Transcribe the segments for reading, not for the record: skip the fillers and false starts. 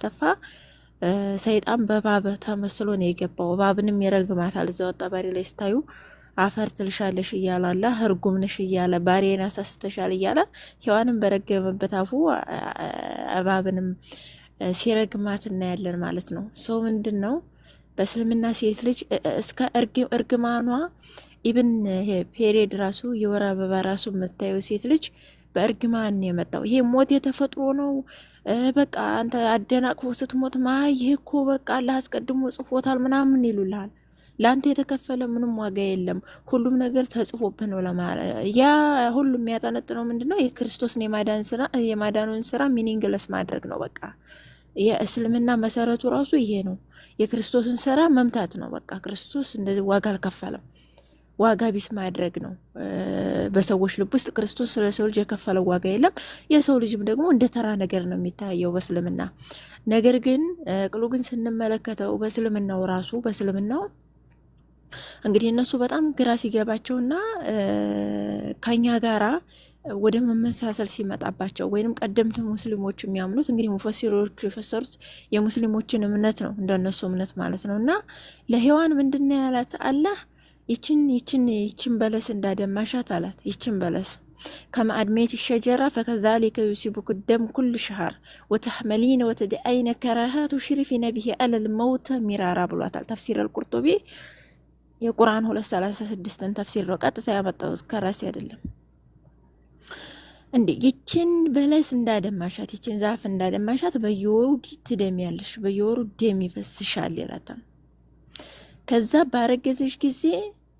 ስላጠፋ ሰይጣን በእባብ ተመስሎ ነው የገባው። እባብንም ይረግማታል። እዛው አጣባሪ ላይ ስታዩ አፈር ትልሻለሽ እያለ አላህ እርጉም ነሽ እያለ ባሪያን አሳስተሻል እያለ ሔዋንም በረገመበት አፉ እባብንም ሲረግማት እናያለን ማለት ነው። ሰው ምንድን ነው በእስልምና ሴት ልጅ እስከ እርግማኗ ኢብን ፔሪድ ራሱ የወር አበባ ራሱ የምታየው ሴት ልጅ በእርግማን የመጣው ይሄ ሞት የተፈጥሮ ነው። በቃ አንተ አደናቅፎ ስትሞት ይሄ እኮ በቃ አላህ አስቀድሞ ጽፎታል ምናምን ይሉልሃል። ለአንተ የተከፈለ ምንም ዋጋ የለም፣ ሁሉም ነገር ተጽፎብህ ነው ለማለት። ያ ሁሉም የሚያጠነጥነው ምንድነው? የክርስቶስን የማዳኑን ስራ ሚኒንግለስ ማድረግ ነው። በቃ የእስልምና መሰረቱ ራሱ ይሄ ነው። የክርስቶስን ስራ መምታት ነው። በቃ ክርስቶስ እንደዚህ ዋጋ አልከፈለም፣ ዋጋ ቢስ ማድረግ ነው። በሰዎች ልብ ውስጥ ክርስቶስ ስለ ሰው ልጅ የከፈለው ዋጋ የለም። የሰው ልጅም ደግሞ እንደ ተራ ነገር ነው የሚታየው በእስልምና። ነገር ግን ቅሉ ግን ስንመለከተው በእስልምናው ራሱ በእስልምናው እንግዲህ እነሱ በጣም ግራ ሲገባቸውና ከኛ ጋራ ወደ መመሳሰል ሲመጣባቸው ወይንም ቀደምት ሙስሊሞች የሚያምኑት እንግዲህ ሙፈሲሮቹ የፈሰሩት የሙስሊሞችን እምነት ነው እንደነሱ እምነት ማለት ነው። እና ለሔዋን ምንድነው ያላት አላህ ይችን በለስ እንዳደማሻት አላት። ይችን በለስ ከማዕድሜት ሸጀራ ፈከዛሊከ ዩሲቡክ ደም ኩል ሸሃር ወተሕመሊነ ወተድአይነ ከራሃቱ ሽሪፊነ ብሄ አለል መውተ ሚራራ ብሏታል። ተፍሲር አልቁርጡቢ የቁርአን 236ን ተፍሲር ነው ቀጥታ ያመጣሁት ከራሴ አይደለም። እንዴ ይችን በለስ እንዳደማሻት ይችን ዛፍ እንዳደማሻት በየወሩ ትደሚያለሽ፣ በየወሩ ደም ይፈስሻል ይላታል። ከዛ ባረገዘሽ ጊዜ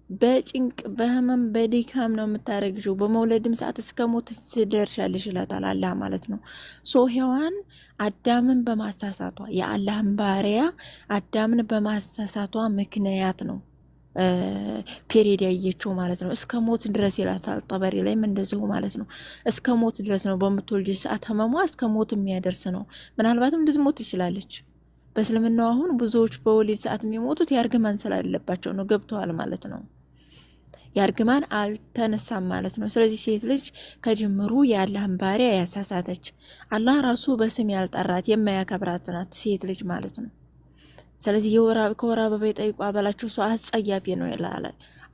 በጭንቅ በህመም በድካም ነው የምታረግዥው፣ በመውለድም ሰዓት እስከ ሞት ትደርሻለሽ ይላታል አላህ ማለት ነው። ሶ ሔዋን አዳምን በማሳሳቷ የአላህን ባሪያ አዳምን በማሳሳቷ ምክንያት ነው ፔሪድ ያየችው ማለት ነው። እስከ ሞት ድረስ ይላታል ጠበሪ ላይም እንደዚሁ ማለት ነው። እስከ ሞት ድረስ ነው በምትወልጅ ሰዓት ህመሟ እስከ ሞት የሚያደርስ ነው። ምናልባትም እንድትሞት ትችላለች። በእስልምናው አሁን ብዙዎች በወሊድ ሰዓት የሚሞቱት የእርግማን ስላለባቸው ነው። ገብተዋል ማለት ነው። የእርግማን አልተነሳም ማለት ነው። ስለዚህ ሴት ልጅ ከጅምሩ የአላህን ባሪያ ያሳሳተች አላህ ራሱ በስም ያልጠራት የማያከብራት ናት ሴት ልጅ ማለት ነው። ስለዚህ ከወር አበባ የጠይቁ አበላቸው እሱ አጸያፊ ነው ይላል።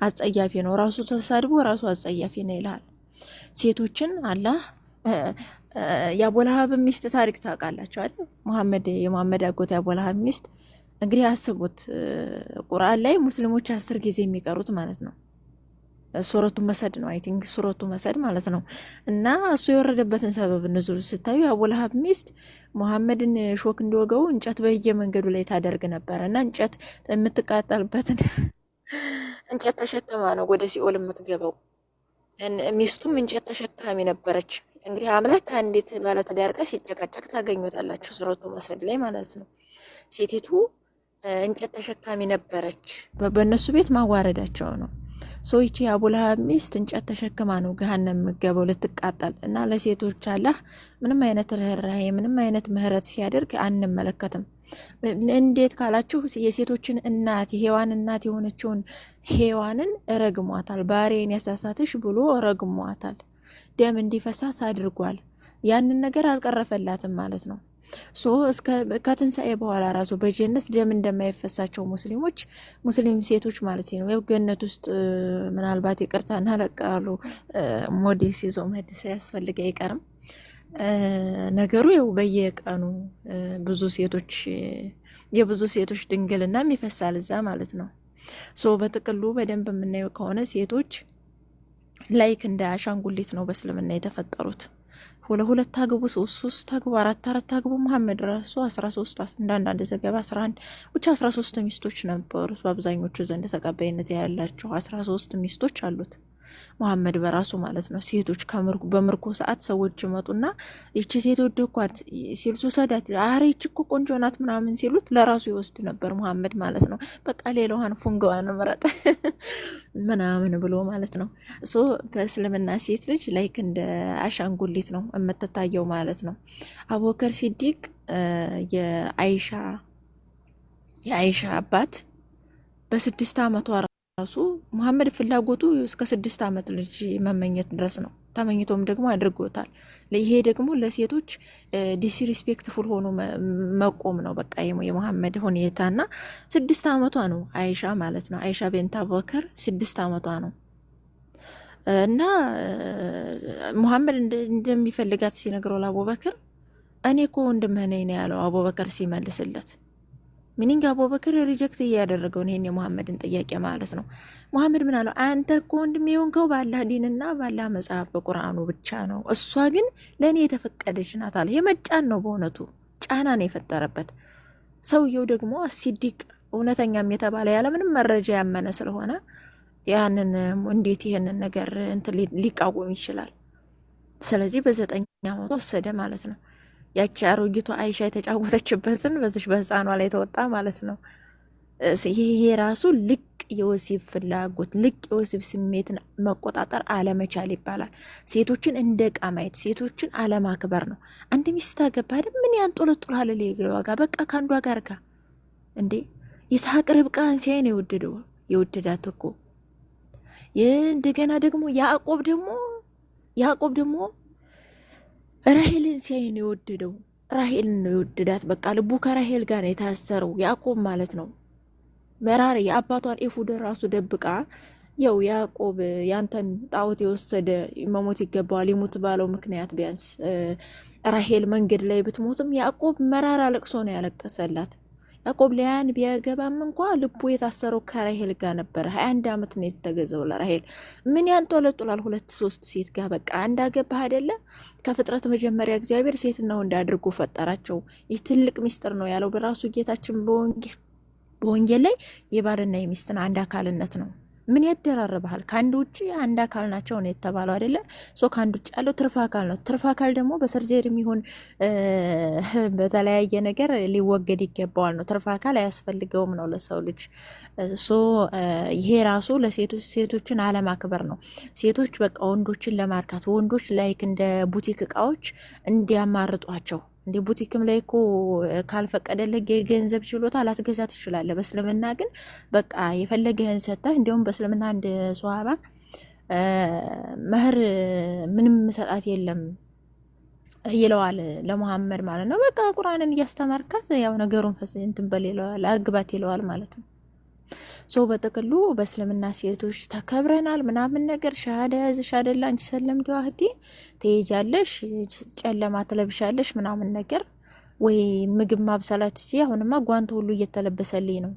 አጸያፊ ነው ራሱ ተሳድቦ ራሱ አጸያፊ ነው ይላል። ሴቶችን አላህ የአቡለሀብ ሚስት ታሪክ ታውቃላችሁ አይደል? የሙሐመድ አጎት የአቡለሀብ ሚስት እንግዲህ አስቡት፣ ቁርአን ላይ ሙስሊሞች 10 ጊዜ የሚቀሩት ማለት ነው። ሱረቱ መሰድ ነው አይ ቲንክ ሱረቱ መሰድ ማለት ነው። እና እሱ የወረደበትን ሰበብ ንዙል ስታዩ የአቡለሀብ ሚስት ሙሐመድን ሾክ እንዲወገው እንጨት በየመንገዱ ላይ ታደርግ ነበር። እና እንጨት የምትቃጠልበትን እንጨት ተሸክማ ነው ወደ ሲኦል የምትገባው። ሚስቱም እንጨት ተሸካሚ ነበረች። እንግዲህ አምላክ ከአንዲት ባለትዳር ጋር ሲጨቃጨቅ ታገኙታላችሁ ሱረቱ መሰድ ላይ ማለት ነው። ሴቲቱ እንጨት ተሸካሚ ነበረች። በእነሱ ቤት ማዋረዳቸው ነው። ሰዎች የአቡለሀብ ሚስት እንጨት ተሸክማ ነው ገሃነም የምትገባው ልትቃጠል። እና ለሴቶች አላህ ምንም አይነት ርህራሄ ምንም አይነት ምህረት ሲያደርግ አንመለከትም። እንዴት ካላችሁ የሴቶችን እናት የሔዋን እናት የሆነችውን ሔዋንን ረግሟታል። ባሪያን ያሳሳትሽ ብሎ ረግሟታል። ደም እንዲፈሳት አድርጓል። ያንን ነገር አልቀረፈላትም ማለት ነው። ከትንሣኤ በኋላ ራሱ በጀነት ደም እንደማይፈሳቸው ሙስሊም ሴቶች ማለት ነው። ያው ገነት ውስጥ ምናልባት ይቅርታና ለቃሉ ሞዴስ ይዞ መሄድ ሳያስፈልግ አይቀርም። ነገሩ ያው በየቀኑ የብዙ ሴቶች ድንግልና ይፈሳል እዛ ማለት ነው። በጥቅሉ በደንብ የምናየው ከሆነ ሴቶች ላይክ እንደ አሻንጉሊት ነው በእስልምና የተፈጠሩት። ሁለት አግቡ፣ ሶስት አግቡ፣ አራት አግቡ። መሐመድ ራሱ 13 እንዳንዳንድ ዘገባ 11 ብቻ 13 ሚስቶች ነበሩት። በአብዛኞቹ ዘንድ ተቀባይነት ያላቸው 13 ሚስቶች አሉት መሐመድ በራሱ ማለት ነው። ሴቶች በምርኮ ሰዓት ሰዎች ይመጡና ይቺ ሴት ወደኳት ሲሉት ሰዳት አረ ይቺ እኮ ቆንጆ ናት ምናምን ሲሉት ለራሱ ይወስድ ነበር መሐመድ ማለት ነው። በቃ ሌላዋን ፉንጋዋን ምረጥ ምናምን ብሎ ማለት ነው። በእስልምና ሴት ልጅ ላይክ እንደ አሻንጉሊት ነው የምትታየው ማለት ነው። አቡበከር ሲዲቅ የአይሻ አባት በ6 ዓመቷ ራሱ መሐመድ ፍላጎቱ እስከ 6 ዓመት ልጅ መመኘት ድረስ ነው። ተመኝቶም ደግሞ አድርጎታል። ይሄ ደግሞ ለሴቶች ዲስሪስፔክትፉል ሆኖ መቆም ነው። በቃ የመሐመድ ሁኔታና 6 ዓመቷ ነው አይሻ ማለት ነው። አይሻ ቤንት አቡበከር 6 ዓመቷ ነው። እና ሙሐመድ እንደሚፈልጋት ሲነግረው ለአቡበከር እኔ እኮ ወንድምህ ነኝ ነው ያለው አቡበከር ሲመልስለት። ሚኒንግ አቡበከር ሪጀክት እያደረገው ይሄን የሙሐመድን ጥያቄ ማለት ነው። ሙሐመድ ምን አለው? አንተ እኮ ወንድሜ የሆንከው ባላህ ዲንና ባላህ መጽሐፍ በቁርአኑ ብቻ ነው፣ እሷ ግን ለእኔ የተፈቀደች ናት አለ። የመጫን ነው በእውነቱ ጫና ነው የፈጠረበት። ሰውየው ደግሞ አሲዲቅ እውነተኛም የተባለ ያለምንም መረጃ ያመነ ስለሆነ ያንን እንዴት ይሄንን ነገር እንትን ሊቃወም ይችላል? ስለዚህ በ9 ዓመቱ ወሰደ ማለት ነው። ያቺ አሮጊቷ አይሻ የተጫወተችበትን በዚህ በህፃኗ ላይ ተወጣ ማለት ነው። ይሄ ራሱ ልቅ የወሲብ ፍላጎት፣ ልቅ የወሲብ ስሜትን መቆጣጠር አለመቻል ይባላል። ሴቶችን እንደ ዕቃ ማየት፣ ሴቶችን አለማክበር ነው። አንድ ሚስት አገባ አይደል? ምን ያንጦለጦላል ዋጋ በቃ ከአንዷ ጋር እንዴ ይስሐቅ ርብቃን ሲያይ ነው የወደዳት እኮ። እንደገና ደግሞ ያዕቆብ ደግሞ ራሄልን ሲያይ ነው የወደደው። ራሄልን ነው የወደዳት። በቃ ልቡ ከራሄል ጋር ነው የታሰረው ያዕቆብ ማለት ነው። መራሪ የአባቷን ኤፉድ ራሱ ደብቃ ያው ያዕቆብ ያንተን ጣዖት የወሰደ መሞት ይገባዋል ይሙት ባለው ምክንያት ቢያንስ ራሄል መንገድ ላይ ብትሞትም ያዕቆብ መራራ ለቅሶ ነው ያለቀሰላት። ያዕቆብ ሊያን ቢያገባም እንኳ ልቡ የታሰረው ከራሄል ጋር ነበረ። 21 ዓመት ነው የተገዘው ለራሄል። ምን ያንጦለጦላል 2-3 ሴት ጋር በቃ እንዳገባህ አይደለ? ከፍጥረት መጀመሪያ እግዚአብሔር ሴትና ወንድ አድርጎ ፈጠራቸው። ይህ ትልቅ ሚስጥር ነው ያለው በራሱ ጌታችን በወንጌል ላይ የባልና የሚስትን አንድ አካልነት ነው። ምን ያደራርባል? ከአንድ ውጭ አንድ አካል ናቸው ነው የተባለው አይደለ? ከአንድ ውጭ ያለው ትርፍ አካል ነው። ትርፍ አካል ደግሞ በሰርጀሪ የሚሆን በተለያየ ነገር ሊወገድ ይገባዋል ነው። ትርፍ አካል አያስፈልገውም ነው ለሰው ልጅ። ይሄ ራሱ ሴቶችን አለማክበር ነው። ሴቶች በቃ ወንዶችን ለማርካት ወንዶች ላይክ እንደ ቡቲክ እቃዎች እንዲያማርጧቸው እንዴ ቡቲክም ላይ እኮ ካልፈቀደልህ የገንዘብ ችሎታ ላትገዛ ትችላለህ። በእስልምና ግን በቃ የፈለገህን ሰጥተህ እንዲሁም በእስልምና አንድ ሷሃባ መህር ምንም ሰጣት የለም ይለዋል ለሙሐመድ ማለት ነው። በቃ ቁርአንን እያስተማርካት ያው ነገሩን እንትን በል ይለዋል፣ አግባት ይለዋል ማለት ነው። በጥቅሉ በእስልምና ሴቶች ተከብረናል ምናምን ነገር ሻሃዳ ያዝሽ አይደል አንቺ ሰለምቲ ዋህቲ ትሄጃለሽ፣ ጨለማ ትለብሻለሽ ምናምን ነገር ወይ ምግብ ማብሰላት ሲ አሁንማ ጓንት ሁሉ እየተለበሰልኝ ነው።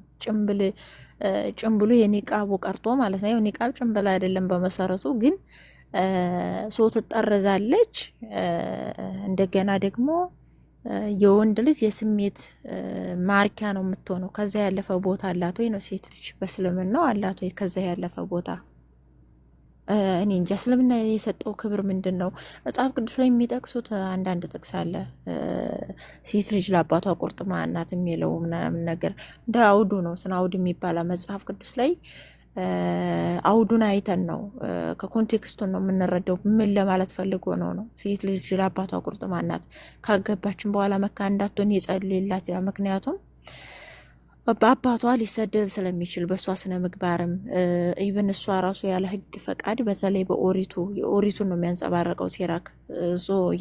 ጭምብሉ የኒቃቡ ቀርቶ ማለት ነው። ኒቃብ ጭምብል አይደለም በመሰረቱ ግን ትጠረዛለች። እንደገና ደግሞ የወንድ ልጅ የስሜት ማርኪያ ነው የምትሆነው። ከዛ ያለፈ ቦታ አላት ወይ ነው ሴት ልጅ በእስልምናው አላት ወይ ከዛ ያለፈ ቦታ? እኔ እንጃ። እስልምና የሰጠው ክብር ምንድን ነው? መጽሐፍ ቅዱስ ላይ የሚጠቅሱት አንዳንድ ጥቅስ አለ። ሴት ልጅ ለአባቷ ቁርጥማ ናት የሚለው ምናምን ነገር እንደ አውዱ ነው። ስነ አውድ የሚባለው መጽሐፍ ቅዱስ ላይ አውዱን አይተን ነው ከኮንቴክስቱን ነው የምንረዳው። ምን ለማለት ፈልጎ ነው? ሴት ልጅ ለአባቷ ቁርጥማ ናት፣ ካገባችን በኋላ መካ እንዳትሆን ይጸልይላት ይላል። ምክንያቱም በአባቷ ሊሰደብ ስለሚችል በእሷ ስነ ምግባርም ኢቨን እሷ ራሱ ያለ ሕግ ፈቃድ በተለይ የኦሪቱን ነው የሚያንጸባረቀው ሲራክ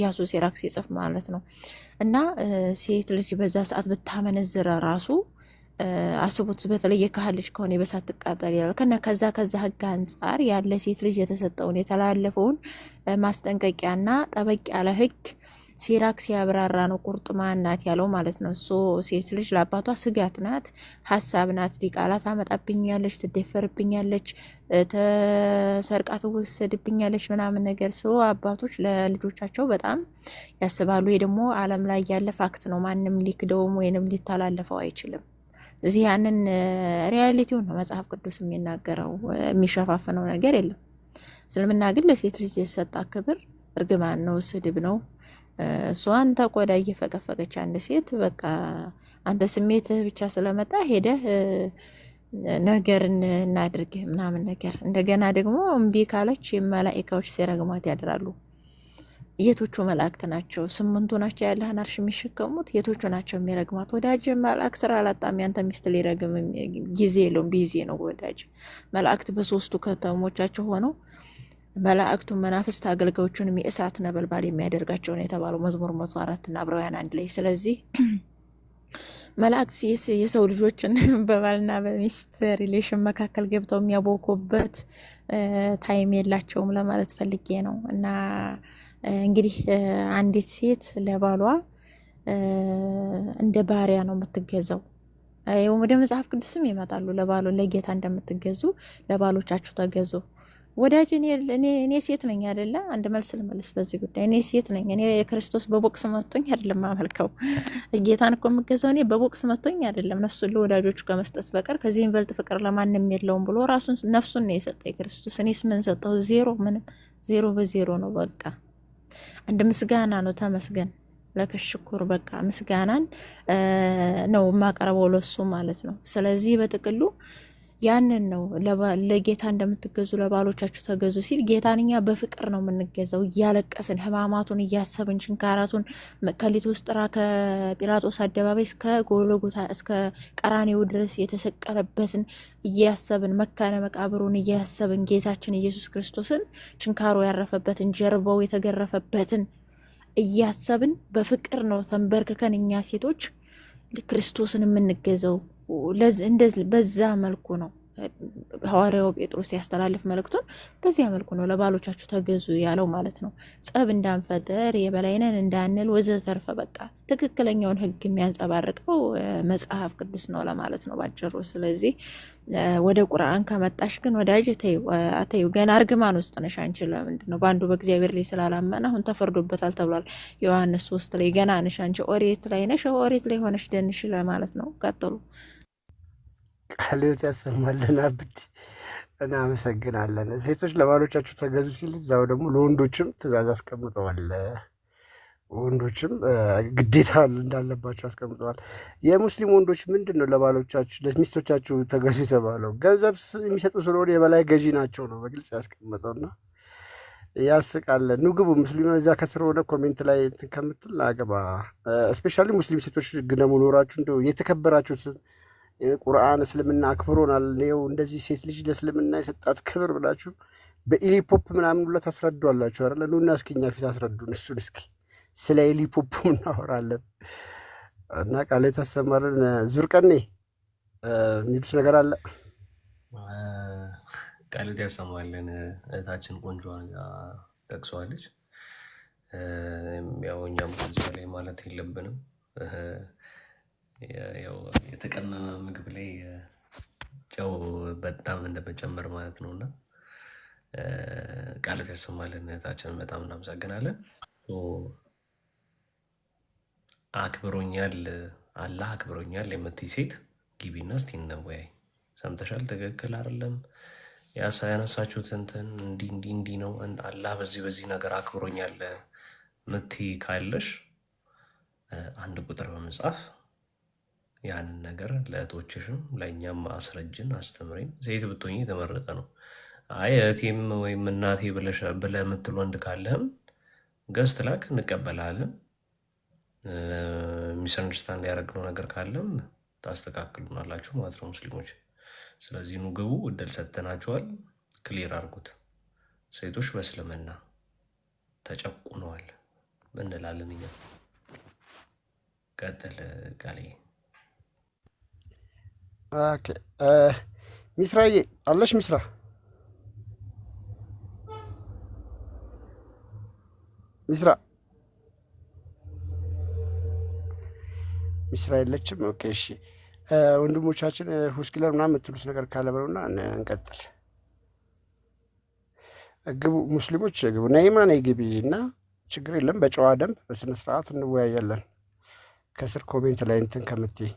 ያሱ ሲራክ ሲጽፍ ማለት ነው። እና ሴት ልጅ በዛ ሰዓት ብታመነዝረ ራሱ አስቡት። በተለይ የካህን ልጅ ከሆነ በሳት ትቃጠል ይላል። ከዛ ሕግ አንጻር ያለ ሴት ልጅ የተሰጠውን የተላለፈውን ማስጠንቀቂያና ጠበቅ ያለ ሕግ ሲራክ ሲያብራራ ነው ቁርጥማን ናት ያለው ማለት ነው። ሴት ልጅ ለአባቷ ስጋት ናት፣ ሀሳብ ናት። ዲቃላ ታመጣብኛለች፣ ትደፈርብኛለች፣ ተሰርቃ ትወሰድብኛለች ምናምን ነገር አባቶች ለልጆቻቸው በጣም ያስባሉ። ይሄ ደግሞ ዓለም ላይ ያለ ፋክት ነው። ማንም ሊክደውም ወይንም ሊተላለፈው አይችልም። ስለዚህ ያንን ሪያሊቲውን ነው መጽሐፍ ቅዱስ የሚናገረው፣ የሚሸፋፍነው ነገር የለም። እስልምና ግን ለሴት ልጅ የሰጣ ክብር እርግማን ነው፣ ስድብ ነው። አንተ ቆዳ እየፈቀፈቀች አንድ ሴት በቃ አንተ ስሜትህ ብቻ ስለመጣ ሄደህ ነገር እናድርግ ምናምን ነገር። እንደገና ደግሞ እምቢ ካለች መላኢካዎች ሲረግሟት ያድራሉ። የቶቹ መላእክት ናቸው? 8 ናቸው ያለህን አርሽ የሚሸከሙት። የቶቹ ናቸው የሚረግሟት? ወዳጅ መላእክት ስራ አላጣም። ያንተ ሚስት ሊረግም ጊዜ የለውም፣ ቢዚ ነው ወዳጅ። መላእክት በ3ቱ ከተሞቻቸው ሆነው መላእክቱን መናፍስት አገልጋዮቹንም የእሳት ነበልባል የሚያደርጋቸው ነው የተባለው መዝሙር 104 እና ዕብራውያን 1 ላይ። ስለዚህ መላእክት የሰው ልጆችን በባልና በሚስት ሪሌሽን መካከል ገብተው የሚያቦኩበት ታይም የላቸውም ለማለት ፈልጌ ነው። እና እንግዲህ አንዲት ሴት ለባሏ እንደ ባሪያ ነው የምትገዛው። ወደ መጽሐፍ ቅዱስም ይመጣሉ። ለጌታ እንደምትገዙ ለባሎቻችሁ ተገዙ። ወዳጅ እኔ ሴት ነኝ አይደለ? አንድ መልስ ልመልስ በዚህ ጉዳይ። እኔ ሴት ነኝ። እኔ የክርስቶስ በቦክስ መጥቶኝ አይደለም አመልከው። ጌታን እኮ የምገዛው እኔ በቦክስ መጥቶኝ አይደለም፣ ነፍሱን ለወዳጆቹ ከመስጠት በቀር ከዚህ የሚበልጥ ፍቅር ለማንም የለውም ብሎ ራሱን ነፍሱን ነው የሰጠ ክርስቶስ። እኔስ ምን ሰጠው? ዜሮ። ምንም ዜሮ በዜሮ ነው። በቃ አንድ ምስጋና ነው። ተመስገን ለከሽኩር በቃ ምስጋናን ነው የማቀርበው ለሱ ማለት ነው። ስለዚህ በጥቅሉ ያንን ነው ለጌታ እንደምትገዙ ለባሎቻችሁ ተገዙ ሲል ጌታን እኛ በፍቅር ነው የምንገዛው፣ እያለቀስን ህማማቱን እያሰብን ችንካራቱን ከሊት ውስጥራ ከጲላጦስ አደባባይ እስከ ጎልጎታ እስከ ቀራኔው ድረስ የተሰቀለበትን እያሰብን መካነ መቃብሩን እያሰብን ጌታችን ኢየሱስ ክርስቶስን ችንካሮ ያረፈበትን ጀርባው የተገረፈበትን እያሰብን በፍቅር ነው ተንበርክከን እኛ ሴቶች ክርስቶስን የምንገዘው። በዛ መልኩ ነው ሐዋርያው ጴጥሮስ ያስተላልፍ መልእክቱን በዚያ መልኩ ነው ለባሎቻችሁ ተገዙ ያለው ማለት ነው። ጸብ እንዳንፈጠር የበላይነን እንዳንል ወዘተርፈ በቃ ትክክለኛውን ሕግ የሚያንጸባርቀው መጽሐፍ ቅዱስ ነው ለማለት ነው ባጭሩ። ስለዚህ ወደ ቁርአን ከመጣሽ ግን ወዳጅ ተይው ገና እርግማን ውስጥ ነሽ አንቺ። ለምንድን ነው በአንዱ በእግዚአብሔር ላይ ስላላመነ አሁን ተፈርዶበታል ተብሏል ዮሐንስ 3 ላይ። ገና ነሽ አንቺ፣ ኦሪት ላይ ነሽ። ኦሪት ላይ ሆነሽ ደንሽ ለማለት ነው። ቀጥሉ። ቃልዮት ያሰማልን። አብቲ እናመሰግናለን። ሴቶች ለባሎቻችሁ ተገዙ ሲል እዛው ደግሞ ለወንዶችም ትእዛዝ አስቀምጠዋል። ወንዶችም ግዴታ እንዳለባቸው አስቀምጠዋል። የሙስሊም ወንዶች ምንድን ነው ለባሎቻችሁ ለሚስቶቻችሁ ተገዙ የተባለው? ገንዘብ የሚሰጡ ስለሆነ የበላይ ገዢ ናቸው ነው በግልጽ ያስቀመጠውና ያስቃል። ንግቡ ሙስሊም እዛ ከስር ሆነ ኮሜንት ላይ እንትን ከምትል አገባ። እስፔሻሊ ሙስሊም ሴቶች ግን ደግሞ ኖራችሁ እንደው የተከበራችሁትን ቁርአን እስልምና አክብሮናል ነው እንደዚህ ሴት ልጅ ለእስልምና የሰጣት ክብር ብላችሁ በኢሊፖፕ ምናምን ብላ ታስረዷላችሁ አይደል? ኑና እስኪ እኛ ፊት አስረዱን። እሱን እስኪ ስለ ኢሊፖፕ እናወራለን እና ቃል ታሰማልን። ዙርቀኔ የሚሉት ነገር አለ። ቃልት ያሰማልን። እህታችን ቆንጆ ጠቅሰዋለች። ያው እኛም ከዚህ በላይ ማለት የለብንም። ያው የተቀመመ ምግብ ላይ ጨው በጣም እንደመጨመር ማለት ነው። እና ቃልት ያሰማልን እህታችንን በጣም እናመሰግናለን። አክብሮኛል አላህ አክብሮኛል የምትይ ሴት ግቢና እስቲ እንወያይ። ሰምተሻል? ትክክል አይደለም ያነሳችሁት እንትን እንዲህ ነው። አላህ በዚህ ነገር አክብሮኛል ምትይ ካለሽ አንድ ቁጥር በመጻፍ ያንን ነገር ለእህቶችሽም ለእኛም አስረጅን፣ አስተምሬን። ሴት ብትሆኚ የተመረጠ ነው። አይ እህቴም ወይም እናቴ ብለህ የምትል ወንድ ካለህም ገዝት ላክ፣ እንቀበላለን። ሚስ አንደርስታንድ ያደረግነው ነገር ካለም ታስተካክሉናላችሁ ማለት ነው ሙስሊሞች። ስለዚህ ኑ ግቡ፣ እድል ሰጥተናችኋል። ክሊር አድርጉት። ሴቶች በእስልምና ተጨቁነዋል እንላለን እኛ። ቀጥል ቃሌ። ኦኬ ሚስራዬ አለሽ? ሚስራ ሚስራ የለችም። ኦኬ እሺ ወንድሞቻችን ሁስኪለር ምናምን የምትሉት ነገር ካለ በለውና እንቀጥል። ግቡ ሙስሊሞች ግቡ። ነይማ ነይ ግቢ እና ችግር የለም በጨዋ ደንብ በስነ ስርዓት እንወያያለን። ከስር ኮሜንት ላይ እንትን ከምትይ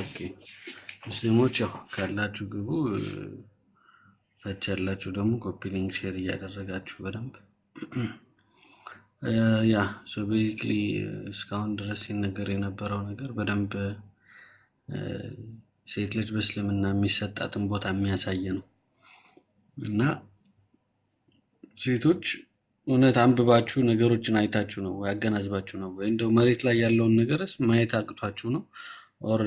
ኦኬ ሙስሊሞች ያው ካላችሁ ግቡ፣ ታች ያላችሁ ደግሞ ኮፒ ሊንክ ሼር እያደረጋችሁ በደንብ ያ ሶ ቤዚክሊ እስካሁን ድረስ ሲነገር የነበረው ነገር በደንብ ሴት ልጅ በእስልምና የሚሰጣትን ቦታ የሚያሳይ ነው እና ሴቶች እውነት አንብባችሁ ነገሮችን አይታችሁ ነው ወይ አገናዝባችሁ ነው ወይ እንደው መሬት ላይ ያለውን ነገርስ ማየት አቅቷችሁ ነው ኦር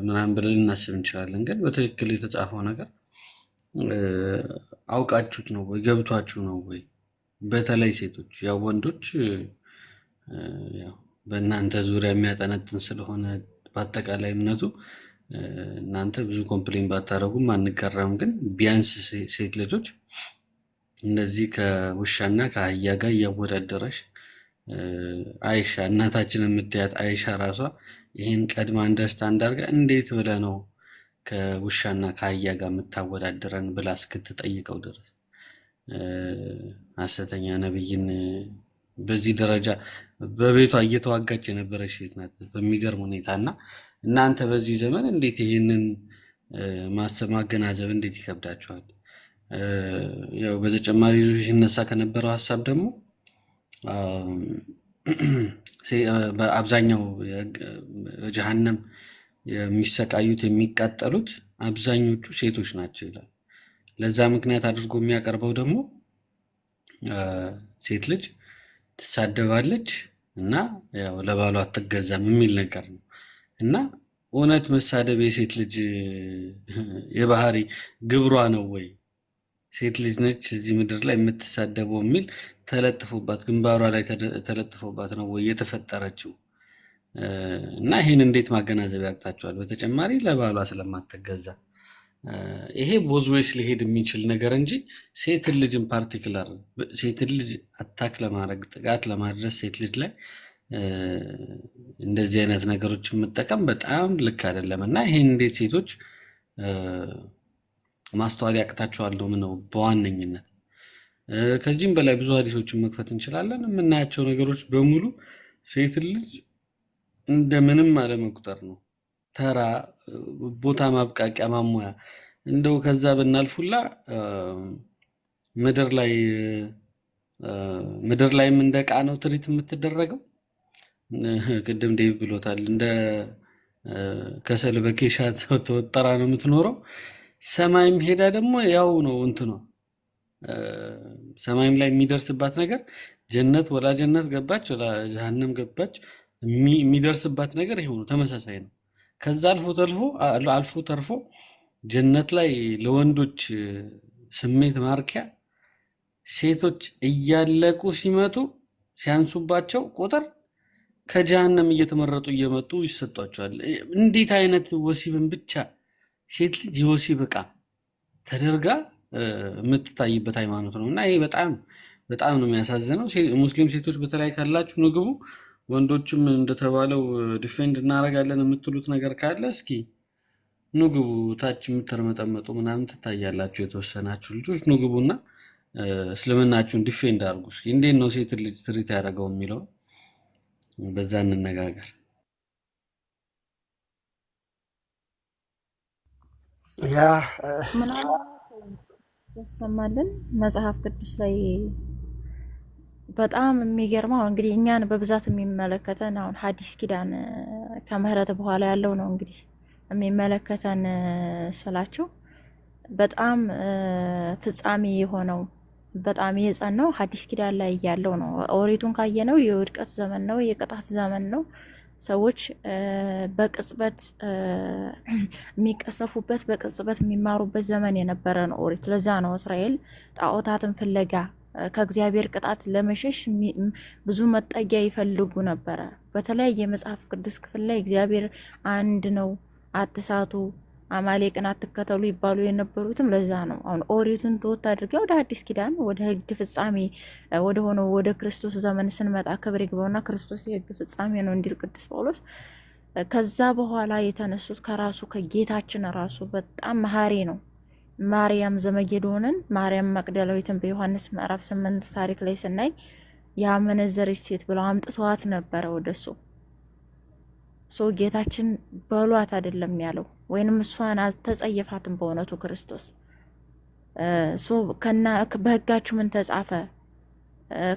ምናምን ብለን ልናስብ እንችላለን። ግን በትክክል የተጻፈው ነገር አውቃችሁት ነው ወይ ገብቷችሁ ነው ወይ? በተለይ ሴቶች ያው ወንዶች ያው በእናንተ ዙሪያ የሚያጠነጥን ስለሆነ በአጠቃላይ እምነቱ እናንተ ብዙ ኮምፕሌን ባታደርጉም አንጋራም። ግን ቢያንስ ሴት ልጆች እንደዚህ ከውሻና ከአህያ ጋር እያወዳደረሽ አይሻ እናታችን የምትያት አይሻ ራሷ ይህን ቀድማ አንደርስታንድ አድርጋ እንዴት ብለህ ነው ከውሻና ከአህያ ጋር የምታወዳደረን ብላ እስክትጠይቀው ድረስ ሐሰተኛ ነብይን በዚህ ደረጃ በቤቷ እየተዋጋች የነበረች ሴት ናት በሚገርም ሁኔታ። እና እናንተ በዚህ ዘመን እንዴት ይህንን ማሰብ ማገናዘብ እንዴት ይከብዳችኋል? ያው በተጨማሪ ሲነሳ ከነበረው ሀሳብ ደግሞ በአብዛኛው ጀሃነም የሚሰቃዩት የሚቃጠሉት አብዛኞቹ ሴቶች ናቸው ይላል። ለዛ ምክንያት አድርጎ የሚያቀርበው ደግሞ ሴት ልጅ ትሳደባለች እና ያው ለባሏ አትገዛም የሚል ነገር ነው። እና እውነት መሳደብ የሴት ልጅ የባህሪ ግብሯ ነው ወይ? ሴት ልጅ ነች እዚህ ምድር ላይ የምትሳደበው የሚል ተለጥፎባት ግንባሯ ላይ ተለጥፎባት ነው ወይ የተፈጠረችው? እና ይሄን እንዴት ማገናዘብ ያቅታቸዋል? በተጨማሪ ለባሏ ስለማትገዛ ይሄ ቦዝዌስ ሊሄድ የሚችል ነገር እንጂ ሴትን ልጅን ፓርቲክላር ሴትን ልጅ አታክ ለማድረግ ጥቃት ለማድረስ ሴት ልጅ ላይ እንደዚህ አይነት ነገሮችን መጠቀም በጣም ልክ አይደለም። እና ይሄን እንዴት ሴቶች ማስተዋል ያቅታቸዋል ነው በዋነኝነት። ከዚህም በላይ ብዙ ሀዲሶችን መክፈት እንችላለን። የምናያቸው ነገሮች በሙሉ ሴት ልጅ እንደምንም አለመቁጠር ነው። ተራ ቦታ ማብቃቂያ ማሟያ እንደው ከዛ ብናልፉላ ምድር ላይም እንደ ዕቃ ነው ትሪት የምትደረገው። ቅድም ዴቭ ብሎታል። እንደ ከሰል በኬሻ ተወጠራ ነው የምትኖረው። ሰማይም ሄዳ ደግሞ ያው ነው እንትኗ ሰማይም ላይ የሚደርስባት ነገር ጀነት ወላ ጀነት ገባች ወላ ጀሃነም ገባች የሚደርስባት ነገር ይሄው ነው፣ ተመሳሳይ ነው። ከዛ አልፎ ተርፎ ጀነት ላይ ለወንዶች ስሜት ማርኪያ ሴቶች እያለቁ ሲመጡ ሲያንሱባቸው ቁጥር ከጀሃነም እየተመረጡ እየመጡ ይሰጧቸዋል። እንዴት አይነት ወሲብን ብቻ ሴት ልጅ የወሲብ ዕቃ ተደርጋ የምትታይበት ሃይማኖት ነው። እና ይሄ በጣም ነው የሚያሳዝነው። ሙስሊም ሴቶች በተለይ ካላችሁ ንግቡ፣ ወንዶችም እንደተባለው ዲፌንድ እናደርጋለን የምትሉት ነገር ካለ እስኪ ንግቡ። ታች የምትርመጠመጡ ምናምን ትታያላችሁ የተወሰናችሁ ልጆች፣ ንግቡና እስልምናችሁን ዲፌንድ አድርጉ። እንዴት ነው ሴት ልጅ ትሪት ያደረገው የሚለው በዛ እንነጋገር። ያ ያሰማልን። መጽሐፍ ቅዱስ ላይ በጣም የሚገርመው እንግዲህ እኛን በብዛት የሚመለከተን አሁን ሐዲስ ኪዳን ከምህረት በኋላ ያለው ነው እንግዲህ የሚመለከተን ስላቸው በጣም ፍጻሜ የሆነው በጣም የጸናው ሐዲስ ኪዳን ላይ ያለው ነው። ኦሪቱን ካየነው የውድቀት ዘመን ነው፣ የቅጣት ዘመን ነው። ሰዎች በቅጽበት የሚቀሰፉበት በቅጽበት የሚማሩበት ዘመን የነበረ ነው ኦሪት። ለዛ ነው እስራኤል ጣዖታትን ፍለጋ ከእግዚአብሔር ቅጣት ለመሸሽ ብዙ መጠጊያ ይፈልጉ ነበረ። በተለያየ የመጽሐፍ ቅዱስ ክፍል ላይ እግዚአብሔር አንድ ነው፣ አትሳቱ፣ አማሌቅን አትከተሉ ይባሉ የነበሩትም ለዛ ነው። አሁን ኦሪቱን ተወት አድርገው ወደ አዲስ ኪዳን ወደ ሕግ ፍጻሜ ወደ ሆነው ወደ ክርስቶስ ዘመን ስንመጣ ክብር ይግባውና ክርስቶስ የሕግ ፍጻሜ ነው እንዲል ቅዱስ ጳውሎስ። ከዛ በኋላ የተነሱት ከራሱ ከጌታችን ራሱ በጣም መሀሪ ነው። ማርያም ዘመጌዶንን ማርያም መቅደላዊትን በዮሐንስ ምዕራፍ 8 ታሪክ ላይ ስናይ ያመነዘረች ሴት ብለው አምጥተዋት ነበረ ወደሱ። ጌታችን በሏት አይደለም ያለው፣ ወይንም እሷን አልተጸየፋትም። በእውነቱ ክርስቶስ በህጋችሁ ምን ተጻፈ?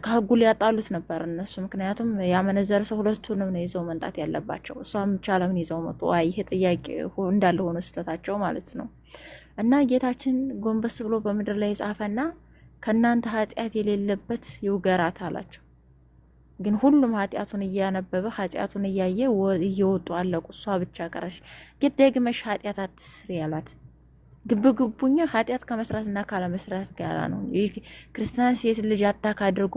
ከህጉ ሊያጣሉት ነበር እነሱ። ምክንያቱም ያመነዘረ ሰው ሁለቱንም ነው ይዘው መምጣት ያለባቸው። እሷም ብቻ ለምን ይዘው መጡ? ይሄ ጥያቄ እንዳለ ሆኖ ስህተታቸው ማለት ነው። እና ጌታችን ጎንበስ ብሎ በምድር ላይ ጻፈና ከእናንተ ኃጢአት የሌለበት ይውገራት አላቸው። ግን ሁሉም ኃጢአቱን እያነበበ ኃጢአቱን እያየ እየወጡ አለቁ። እሷ ብቻ ቀረች። ግን ደግመሽ ኃጢአት አትስሪ ያላት ግብግቡኛ ኃጢአት ከመስራትና ካለመስራት ጋር ነው። ይህ ክርስቲያን ሴት ልጅ አታክ አድርጎ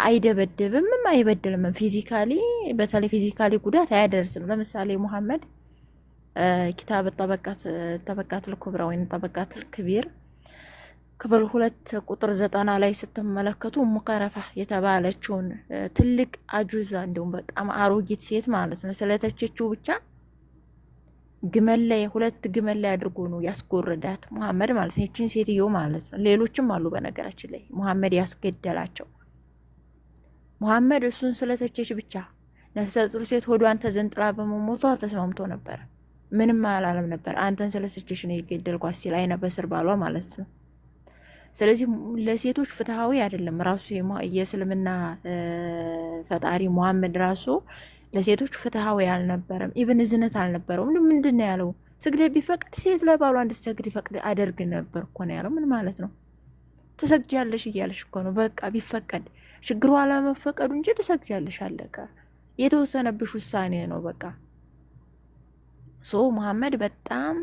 አይደበድብም አይበድልም። ፊዚካሊ በተለይ ፊዚካሊ ጉዳት አያደርስም። ለምሳሌ ሙሐመድ ኪታብ ጠበቃትል ኩብራ ወይም ጠበቃትል ክቢር ክፍል 2 ቁጥር 90 ላይ ስትመለከቱ ሙቀረፋ የተባለችውን ትልቅ አጁዛ እንዲሁም በጣም አሮጊት ሴት ማለት ነው ስለተቸችው ብቻ ግመል ላይ 2 ግመል ላይ አድርጎ ነው ያስጎረዳት ሙሐመድ ማለት ነው። ይቺን ሴትዮ ማለት ነው። ሌሎችም አሉ በነገራችን ላይ ሙሐመድ ያስገደላቸው። ሙሐመድ እሱን ስለተቸች ብቻ ነፍሰ ጡር ሴት ሆዷን ተዘንጥላ በመሞቷ ተስማምቶ ነበር። ምንም አላለም ነበር። አንተን ስለተቸች ነው የገደልኳት ሲል አይነ በስር ባሏ ማለት ነው። ስለዚህ ለሴቶች ፍትሃዊ አይደለም። ራሱ የእስልምና ፈጣሪ ሙሐመድ ራሱ ለሴቶች ፍትሃዊ አልነበረም። ኢብን እዝነት አልነበረውም። ምንድን ነው ያለው? ስግደት ቢፈቅድ ሴት ለባሏ እንድትሰግድ ይፈቅድ አደርግ ነበር እኮ ነው ያለው። ምን ማለት ነው? ትሰግጃለሽ እያለሽ እኮ ነው። በቃ ቢፈቀድ ችግሩ አለመፈቀዱ እንጂ ትሰግጃለሽ፣ አለቀ። የተወሰነብሽ ውሳኔ ነው በቃ። ሙሐመድ በጣም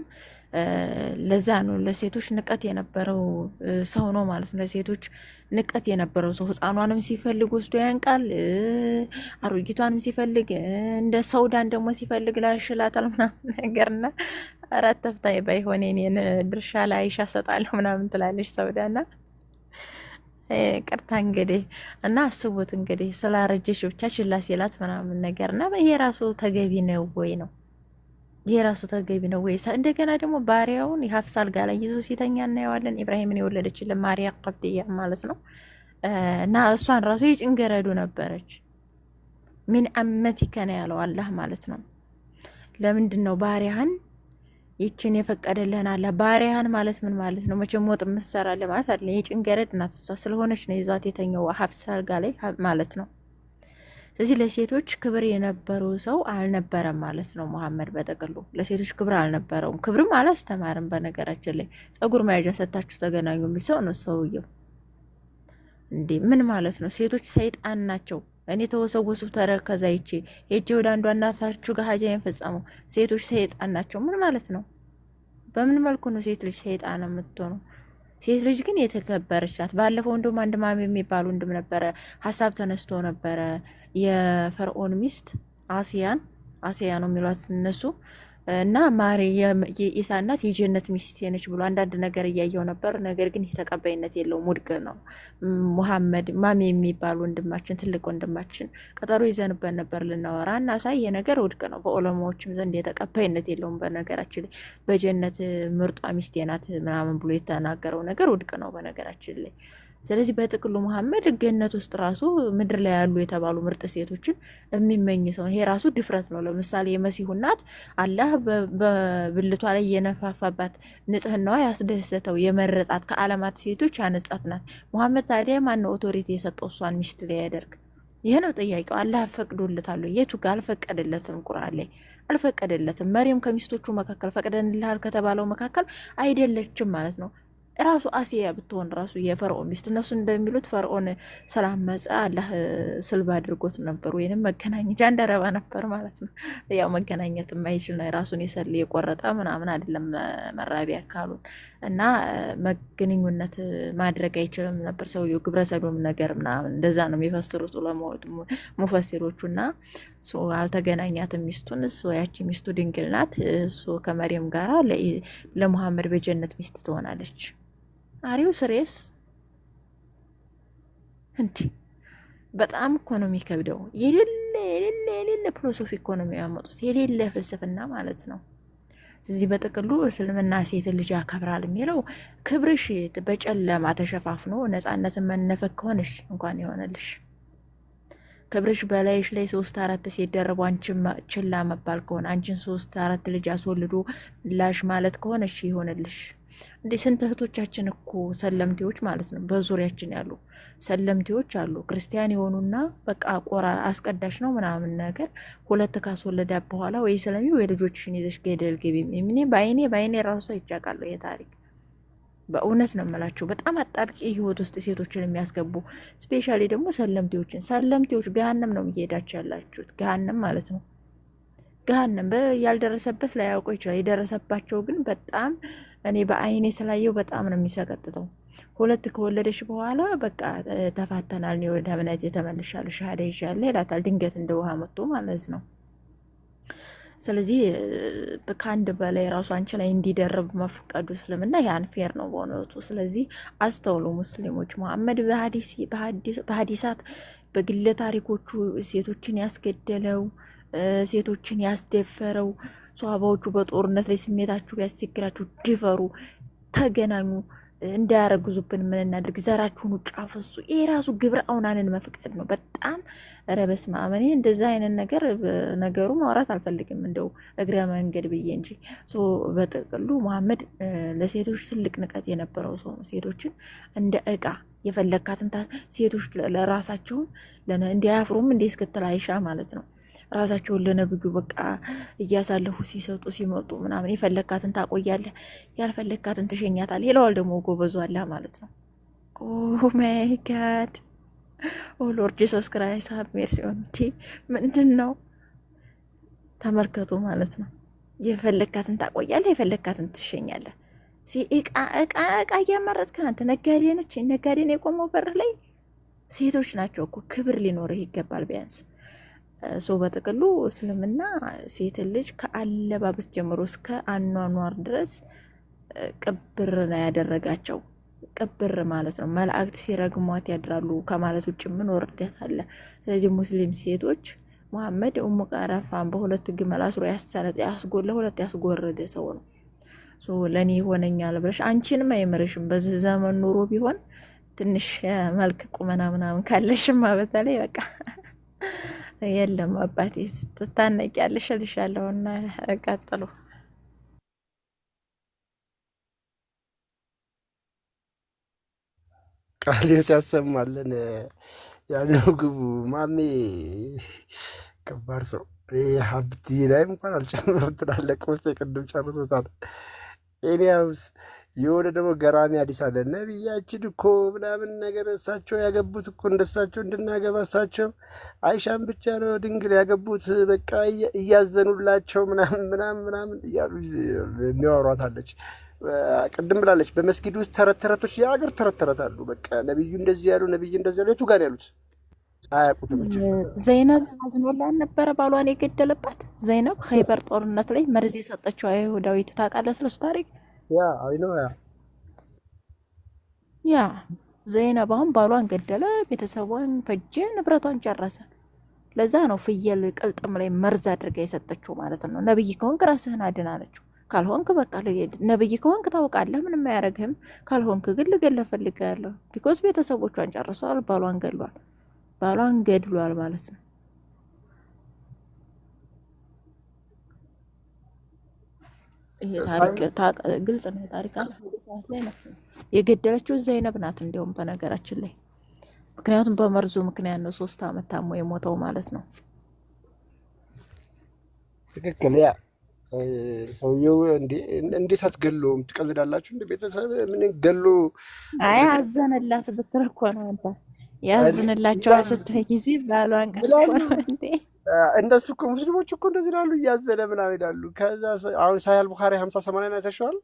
ለዛ ነው ለሴቶች ንቀት የነበረው ሰው ነው ማለት ነው። ለሴቶች ንቀት የነበረው ሰው ህፃኗንም ሲፈልግ ወስዶ ያንቃል፣ አሮጊቷንም ሲፈልግ እንደ ሰውዳን ደግሞ ሲፈልግ ላሽላታል ምናምን ነገርና አራት ተፍታይ ባይሆን እኔን ድርሻ ላይ አይሻ ሰጣለሁ ምናምን ትላለች ሰውዳና ቅርታ እንግዲህ እና አስቡት እንግዲህ ስላረጀሽ ብቻ ችላ ሲላት ምናምን ነገርና ይሄ ራሱ ተገቢ ነው ወይ ነው? ይሄ ራሱ ተገቢ ነው ወይ? እንደገና ደግሞ ባሪያውን የሀፍሳ አልጋ ላይ ይዞ ሲተኛ እናየዋለን። ኢብራሂምን የወለደችልን ማርያ ቀብጥያ ማለት ነው። እና እሷን ራሱ የጭንገረዱ ነበረች። ምን አመቲከ ነው ያለው አላህ ማለት ነው። ለምንድን ነው ባሪያህን ይችን የፈቀደልህን አለ? ባሪያህን ማለት ምን ማለት ነው? መቼም ወጥ ምሰራለህ ማለት አይደለም። የጭንገረድ እናት እሷ ስለሆነች ነው ይዟት የተኛው ሀፍሳ አልጋ ላይ ማለት ነው። ስለዚህ ለሴቶች ክብር የነበረው ሰው አልነበረም ማለት ነው። ሙሐመድ በጠቅሉ ለሴቶች ክብር አልነበረውም። ክብርም አላስተማርም። በነገራችን ላይ ጸጉር መያዣ ሰታችሁ ተገናኙ የሚል ሰው ነው ሰውየው። እንዴ ምን ማለት ነው? ሴቶች ሰይጣን ናቸው። እኔ ተወሰወሱ ተረከዛ ይቼ ሄጄ ወደ አንዷ እናታችሁ ጋር ሀጃዬን ፈጸመው። ሴቶች ሰይጣን ናቸው ምን ማለት ነው? በምን መልኩ ነው ሴት ልጅ ሰይጣን የምትሆነው? ሴት ልጅ ግን የተከበረች ናት። ባለፈው እንደውም አንድ ማሚ የሚባሉ ወንድም ነበረ፣ ሀሳብ ተነስቶ ነበረ የፈርዖን ሚስት አሲያ ነው የሚሏት እነሱ እና ማሪ የኢሳ እናት የጀነት ሚስት ነች ብሎ አንዳንድ ነገር እያየው ነበር። ነገር ግን ተቀባይነት የለውም፣ ውድቅ ነው። ሙሐመድ ማሚ የሚባል ወንድማችን ትልቅ ወንድማችን ቀጠሮ ይዘንበት ነበር ልናወራ እና ሳይ ይሄ ነገር ውድቅ ነው፣ በዑለማዎችም ዘንድ የተቀባይነት የለውም። በነገራችን ላይ በጀነት ምርጧ ሚስቴ ናት ምናምን ብሎ የተናገረው ነገር ውድቅ ነው በነገራችን ላይ። ስለዚህ በጥቅሉ ሙሐመድ ገነት ውስጥ ራሱ ምድር ላይ ያሉ የተባሉ ምርጥ ሴቶችን የሚመኝ ሰው፣ ይሄ ራሱ ድፍረት ነው። ለምሳሌ የመሲሁ እናት አላህ በብልቷ ላይ የነፋፋባት ንጽህናዋ ያስደሰተው የመረጣት ከዓለማት ሴቶች ያነጻት ናት። ሙሐመድ ታዲያ ማነው ኦቶሪቲ የሰጠው እሷን ሚስት ላይ ያደርግ? ይሄ ነው ጥያቄው። አላህ ፈቅዶለታል? የቱ ጋር አልፈቀደለትም? ቁርአን ላይ አልፈቀደለትም። መሪም ከሚስቶቹ መካከል ፈቅደንልሃል ከተባለው መካከል አይደለችም ማለት ነው። ራሱ አሲያ ብትሆን ራሱ የፈርዖን ሚስት እነሱ እንደሚሉት ፈርዖን ስላመፀ አላህ ስልብ አድርጎት ነበር፣ ወይንም መገናኘት ጃንደረባ ነበር ማለት ነው። ያው መገናኘት የማይችል ራሱን የቆረጠ ምናምን አይደለም መራቢያ አካሉን እና ግንኙነት ማድረግ አይችልም ነበር ሰውየው። ግብረ ሰዶም ነገር ምናምን እንደዛ ነው የሚፈስሩት ሙፈሲሮቹ። እና አልተገናኛትም ሚስቱን። ያቺ ሚስቱ ድንግል ናት። እሱ ከመሪም ጋራ ለሙሐመድ በጀነት ሚስት ትሆናለች። አሪው ስሬስ እንዲ በጣም እኮ ነው የሚከብደው። የሌለ ፊሎሶፊ እኮ ነው የሚያመጡት፣ የሌለ ፍልስፍና ማለት ነው። ስለዚህ በጥቅሉ እስልምና ሴት ልጅ ያከብራል የሚለው ክብርሽ በጨለማ ተሸፋፍኖ ነፃነትን መነፈቅ ከሆነሽ እንኳን ይሆነልሽ። ክብርሽ በላይሽ ላይ 3-4 ሴት ደርቦ አንቺን ችላ መባል ከሆነ አንቺን 3-4 ልጅ አስወልዶ ላሽ ማለት ከሆነ እሺ ይሆነልሽ። እንዴ ስንት እህቶቻችን እኮ ሰለምቴዎች ማለት ነው፣ በዙሪያችን ያሉ ሰለምቴዎች አሉ። ክርስቲያን የሆኑና በቃ ቆራ አስቀዳሽ ነው ምናምን ነገር 2 ካስወለዳ በኋላ ወይ ስለሚ ወይ ልጆችሽን ይዘሽ ገደል ግቢ። ምን ባይኔ ራሱ ይጫቃለሁ የታሪክ በእውነት ነው የምላቸው። በጣም አጣብቂ ህይወት ውስጥ ሴቶችን የሚያስገቡ ስፔሻሊ ደግሞ ሰለምቴዎች ገሃነም ነው እየሄዳቸው ያላችሁት። ገሃነም ማለት ነው ገሃነም። ያልደረሰበት ላያውቀው ይችላል። የደረሰባቸው ግን በጣም እኔ በአይኔ ስላየው በጣም ነው የሚሰቀጥተው። 2 ከወለደች በኋላ በቃ ተፋተናል፣ እኔ ወደ እምነት የተመልሻለሁ፣ ሻሃዳ ይዣለሁ ይላታል። ድንገት እንደ ውሃ መጥቶ ማለት ነው። ስለዚህ ከአንድ በላይ ራሱ አንቺ ላይ እንዲደርብ መፍቀዱ እስልምና ያን ፌር ነው በእውነቱ። ስለዚህ አስተውሉ ሙስሊሞች። መሐመድ በሀዲሳት በግለ ታሪኮቹ ሴቶችን ያስገደለው ሴቶችን ያስደፈረው ሷሃባዎቹ በጦርነት ላይ ስሜታችሁ ቢያስቸግራችሁ ድፈሩ፣ ተገናኙ፣ እንዳያረግዙብን ምን እናድርግ፣ ዘራችሁን ውጭ አፈሱ። ይሄ ራሱ ግብረ አውናንን መፍቀድ ነው። በጣም ረበስማ እኔ እንደዛ አይነት ነገር ነገሩ ማውራት አልፈልግም፣ እንደው እግረ መንገድ ብዬ እንጂ። በጥቅሉ መሐመድ ለሴቶች ትልቅ ንቀት የነበረው ሰው ነው። ሴቶችን እንደ እቃ የፈለካትን ሴቶች ለራሳቸውን እንዲያፍሩም እንዲህ እስክትል አይሻ ማለት ነው ራሳቸውን ለነብዩ በቃ እያሳለፉ ሲሰጡ ሲመጡ ምናምን የፈለካትን ታቆያለህ፣ ያልፈለካትን ትሸኛታለህ ይለዋል። ደግሞ ጎበዙ አላህ ማለት ነው። ኦ ማይ ጋድ ኦ ሎርድ ጂሰስ ክራይስት ሃቭ ሜርሲ ኦን ሚ። ምንድን ነው ተመልከቱ ማለት ነው። የፈለካትን ታቆያለህ፣ የፈለካትን ትሸኛለህ። እቃ እያመረትክ አንተ ነጋዴ ነች። ነጋዴ ነው የቆመው በር ላይ። ሴቶች ናቸው እኮ ክብር ሊኖርህ ይገባል ቢያንስ። በጥቅሉ እስልምና ሴት ልጅ ከአለባበስ ጀምሮ እስከ አኗኗር ድረስ ቅብር ነው ያደረጋቸው። ቅብር ማለት ነው መላእክት ሲረግሟት ያድራሉ ከማለት ውጭ ምን ወርደት አለ? ስለዚህ ሙስሊም ሴቶች መሐመድ ኡሙ ቀረፋን በ2 ግመል አስሮ ያስጎለ 2 ያስጎረደ ሰው ነው። ለእኔ ይሆነኛል ብለሽ አንቺንም አይምርሽም። በዚህ ዘመን ኑሮ ቢሆን ትንሽ መልክ ቁመና ምናምን ካለሽማ በተለይ በቃ የለም አባቴ ትታነቂያለሽ እልሻለሁና ቀጥሉ። ቃልዮት ያሰማልን። ያለው ግቡ ማሜ ከባድ ሰው ሀብቲ ላይም እንኳን አልጨምርም ትላለቅ ውስጥ የቅድም ጨርሶታል። ኤኒያውስ የሆነ ደግሞ ገራሚ አዲስ አለ። ነቢያችን እኮ ምናምን ነገር እሳቸው ያገቡት እኮ እንደሳቸው እንድናገባ እሳቸው አይሻን ብቻ ነው ድንግል ያገቡት፣ በቃ እያዘኑላቸው ምናምን እያሉ የሚያወሯታለች። ቅድም ብላለች በመስጊድ ውስጥ ተረተረቶች የአገር ተረተረታሉ። በቃ ነቢዩ እንደዚህ ያሉ ነቢይ እንደዚህ ያሉ የቱ ጋር ያሉት አያውቁትም። ዘይነብ አዝኖላን ነበረ ባሏን የገደለባት። ዘይነብ ኸይበር ጦርነት ላይ መርዝ የሰጠችው አይሁዳዊት ታውቃለህ ስለሱ ታሪክ? ያ ዘይነብ አሁን ባሏን ገደለ፣ ቤተሰቧን ፈጀ፣ ንብረቷን ጨረሰ። ለዛ ነው ፍየል ቅልጥም ላይ መርዝ አድርጋ የሰጠችው ማለት ነው። ነብይ ከሆንክ ራስህን አድን አለችው። ካልሆንክ በቃ ነብይ ከሆንክ ታውቃለህ፣ ምንም አያደርግህም። ካልሆንክ ግን ልገለህ እፈልጋለሁ። ቢኮዝ ቤተሰቦቿን ጨርሷል፣ ባሏን ገድሏል ማለት ነው። ይሄ ታሪክ ግልጽ ነው። ታሪክ ላይ ነው የገደለችው ዘይነብ ናት። እንዲያውም በነገራችን ላይ ምክንያቱም በመርዙ ምክንያት ነው 3 ዓመት ታሞ የሞተው ማለት ነው። ትክክል። ያ ሰውየው እንዴት አትገለውም? ትቀልዳላችሁ እንደ ቤተሰብ ምን ገሎ? አይ አዘነላት ብትል እኮ ነው አንተ ያዝንላቸዋል ስትል ጊዜ ባሏን ቀርቶ ነው እንዴ? እንደሱ እኮ ሙስሊሞች እኮ እንደዚህ ላሉ እያዘነ ምናምን ሄዳሉ። ከዛ አሁን ሳሂህ ቡኻሪ 50-80 ላይ ተሻዋል።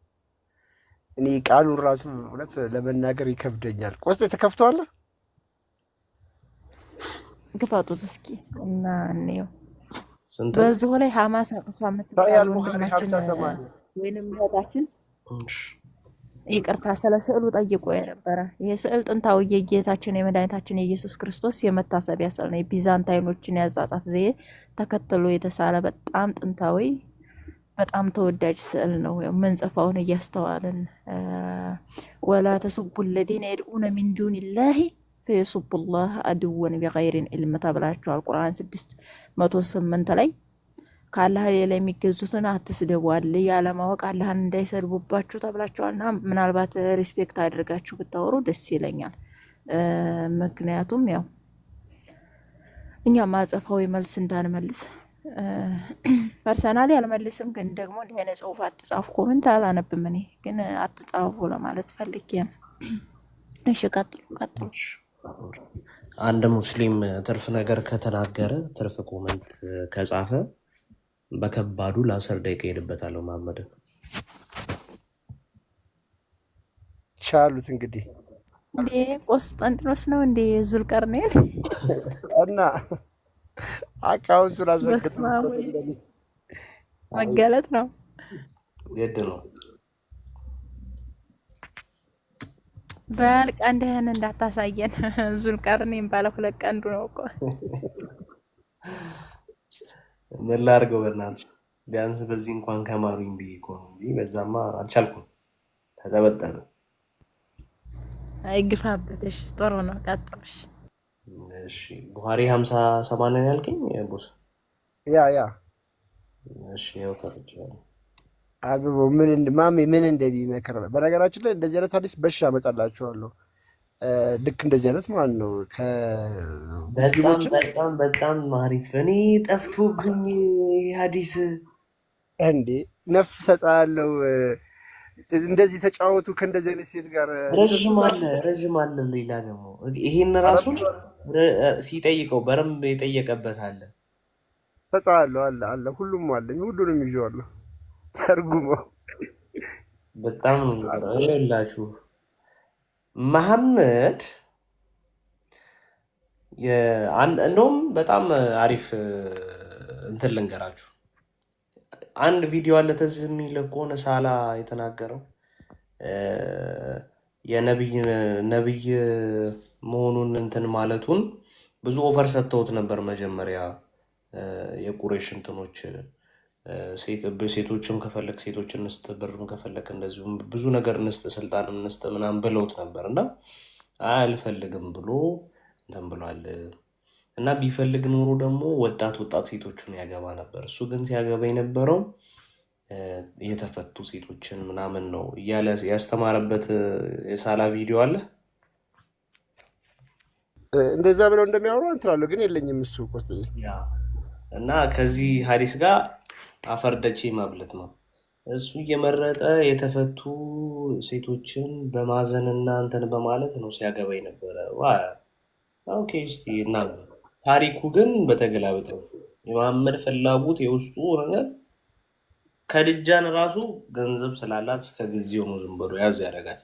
እኔ ቃሉን ራሱ እውነት ለመናገር ይከብደኛል። ቆስጤ ተከፍቷል። ግፋጡት እስኪ እና እንየው። በዚሁ ላይ ሐማስ አቅሷ ሳሂህ ቡኻሪ 50-80 ወይንም ሞታችን ይቅርታ ስለ ስዕሉ ጠይቆ የነበረ ይሄ ስዕል ጥንታዊ የጌታችን የመድኃኒታችን የኢየሱስ ክርስቶስ የመታሰቢያ ስዕል ነው። የቢዛንታይኖችን ያጻጻፍ ዘዬ ተከትሎ የተሳለ በጣም ጥንታዊ በጣም ተወዳጅ ስዕል ነው። መንጽፋውን እያስተዋልን ወላ ተሱቡ ለዚነ የድዑነ ሚን ዱኒላሂ ፈየሱቡላህ አድወን ቢገይሪ ዒልም ተብላችኋል። ቁርአን 608 ላይ ከአላህ ሌላ የሚገዙትን አትስደቧል፣ ያለማወቅ አላህን እንዳይሰድቡባችሁ ተብላችኋልና ምናልባት ሪስፔክት አድርጋችሁ ብታወሩ ደስ ይለኛል። ምክንያቱም ያው እኛ ማጸፋዊ መልስ እንዳንመልስ ፐርሰናሊ አልመልስም፣ ግን ደግሞ እንዲህ አይነት ጽሁፍ አትጻፉ። ኮመንት አላነብም እኔ ግን አትጻፉ ለማለት ፈልጌ ነው። እሺ ቀጥሉ ቀጥሉ። አንድ ሙስሊም ትርፍ ነገር ከተናገረ ትርፍ ኮመንት ከጻፈ በከባዱ ለ10 ደቂቃ ሄድበታለሁ። መሐመድ ቻሉት እንግዲህ እንዴ ቆስጠንጢኖስ ነው እንዴ ዙልቀርኔን እና አካውንቱን አዘግቶ በስመ አብ መገለጥ ነው። ግድ ነው። በል ቀንድህን እንዳታሳየን። ዙልቀርኔን ባለ 2 ቀንዱ ነው እኮ። ምን ላድርገው በእናትሽ፣ ቢያንስ በዚህ እንኳን ከማሩኝ ብዬ እኮ ነው እንጂ በዛማ አልቻልኩም። ተጠበጠበ። አይግፋበትሽ። ጥሩ ነው ቀጥልሽ። እሺ ቡሃሪ 50-80 ያልከኝ ቦስ? ያ እሺ ያው ከፍቼዋለሁ። አብቦ ማሜ ምን እንደሚመክር በነገራችን ላይ እንደዚህ አይነት ሀዲስ በሺ አመጣላችኋለሁ። ልክ እንደዚህ አይነት ማለት ነው በጣም አሪፍ። እኔ ጠፍቶብኝ ሀዲስ እንዴ ነፍ ሰጣለው። እንደዚህ ተጫወቱ ከእንደዚህ አይነት ሴት ጋር ረዥም አለ። ሌላ ደግሞ ይሄን ራሱ ሲጠይቀው በረንብ የጠየቀበት አለ። ሰጣለሁ አለ ሁሉም አለኝ፣ ሁሉንም ይዤዋለሁ ተርጉመው። በጣም ነው ይላችሁ መሐመድ እንደውም በጣም አሪፍ እንትን ልንገራችሁ። አንድ ቪዲዮ አለ ትዝ የሚል ከሆነ ሳላ የተናገረው የነብይ መሆኑን እንትን ማለቱን ብዙ ኦፈር ሰጥተውት ነበር መጀመሪያ የቁሬሽ እንትኖች ሴቶችን ከፈለግ ሴቶች እንስጥ፣ ብርም ከፈለግ እንደዚሁም ብዙ ነገር እንስጥ፣ ስልጣን እንስጥ ምናምን ብለውት ነበር እና አልፈልግም ብሎ እንትን ብሏል። እና ቢፈልግ ኖሮ ደግሞ ወጣት ሴቶችን ያገባ ነበር። እሱ ግን ሲያገባ የነበረው የተፈቱ ሴቶችን ምናምን ነው እያለ ያስተማረበት የሳላ ቪዲዮ አለ። እንደዛ ብለው እንደሚያወሩ እንትላለሁ ግን የለኝም እሱ ቆስ እና ከዚህ ሀዲስ ጋር አፈርደቼ ማብለት ነው። እሱ እየመረጠ የተፈቱ ሴቶችን በማዘንና እንትን በማለት ነው ሲያገባ የነበረ። ኦኬ እስቲ እና ታሪኩ ግን በተገላበጠው የመሐመድ ፍላጎት የውስጡ ነገር ከድጃን ራሱ ገንዘብ ስላላት እስከ ጊዜው ነው ዝም ብሎ ያዝ ያደርጋት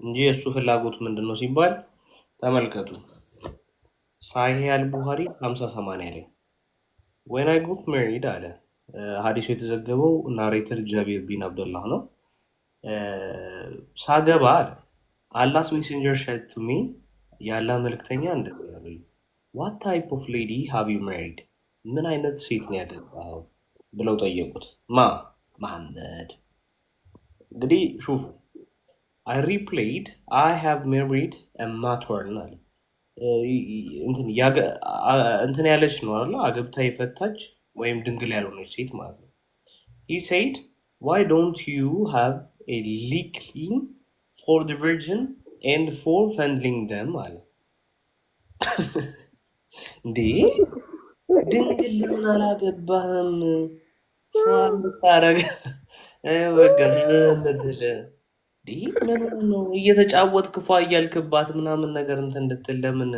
እንጂ የእሱ ፍላጎት ምንድን ነው ሲባል ተመልከቱ። ሳሂህ አልቡኻሪ 50-80 ላይ when I got married አለ። ሀዲሱ የተዘገበው ናሬተር ጃቢር ቢን አብደላህ ነው። ሳገባ አለ አላህስ ሜሴንጀር said to me ያላ መልክተኛ እንደዚህ ያሉኝ what type of lady have you married ምን አይነት ሴት ነው ያገባኸው ብለው ጠየቁት። መሐመድ እንግዲህ ሹፉ I replied I have married a maternal እንትን ያለች ነው አይደል አገብታ የፈታች ወይም ድንግል ያልሆነች ሴት ማለት ነው። He said why don't you have a leaking for the virgin and for funding them አለ። እንዴ ድንግል ለምን አላገባህም? ፏን ብታረግ ምን ነው እየተጫወትክ ፏ እያልክባት ምናምን ነገር እንትን እንድትል ለምን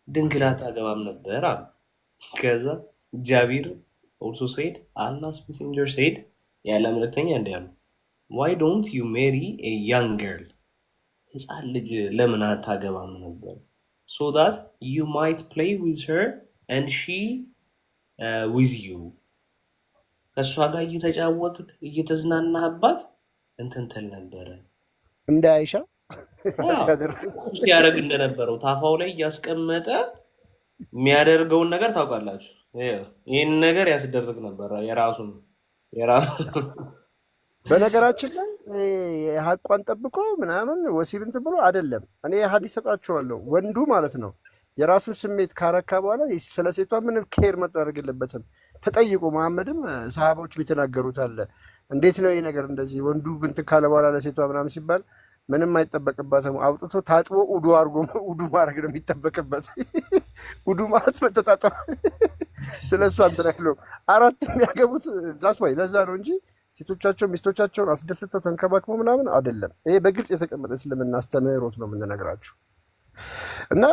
ድንግል አታገባም ነበር አሉ። ከዛ ጃቢር also said Allah's messenger said ያለ መልእክተኛ እንዲህ አሉ why don't you marry a young girl ህፃን ልጅ ለምን አታገባም ነበር so that you might play with her and she with you ከሷ ጋር እየተጫወትክ እየተዝናናህባት እንትን ትል ነበረ እንደ አይሻ ሲያደርግ እንደነበረው ታፋው ላይ እያስቀመጠ የሚያደርገውን ነገር ታውቃላችሁ። ይህን ነገር ያስደርግ ነበር የራሱ በነገራችን ላይ ሀቋን ጠብቆ ምናምን ወሲብ እንትን ብሎ አይደለም። እኔ ሀዲስ ሰጣችኋለሁ። ወንዱ ማለት ነው የራሱን ስሜት ካረካ በኋላ ስለ ሴቷ ምንም ኬር መደረግ የለበትም። ተጠይቁ መሐመድም ሰሃቦች የተናገሩት አለ። እንዴት ነው ይህ ነገር እንደዚህ ወንዱ እንትን ካለ በኋላ ለሴቷ ምናምን ሲባል ምንም አይጠበቅባትም። አውጥቶ ታጥቦ ውዱ አድርጎ ውዱ ማድረግ ነው የሚጠበቅበት። ውዱ ማለት መተጣጠብ ስለሱ አንተ ነው አራት የሚያገቡት ዛስ ወይ ለዛ ነው እንጂ ሴቶቻቸው ሚስቶቻቸውን አስደስተው ተንከባክበው ምናምን አይደለም። ይሄ በግልጽ የተቀመጠ እስልምና አስተምህሮት ነው የምንነግራችሁ። እና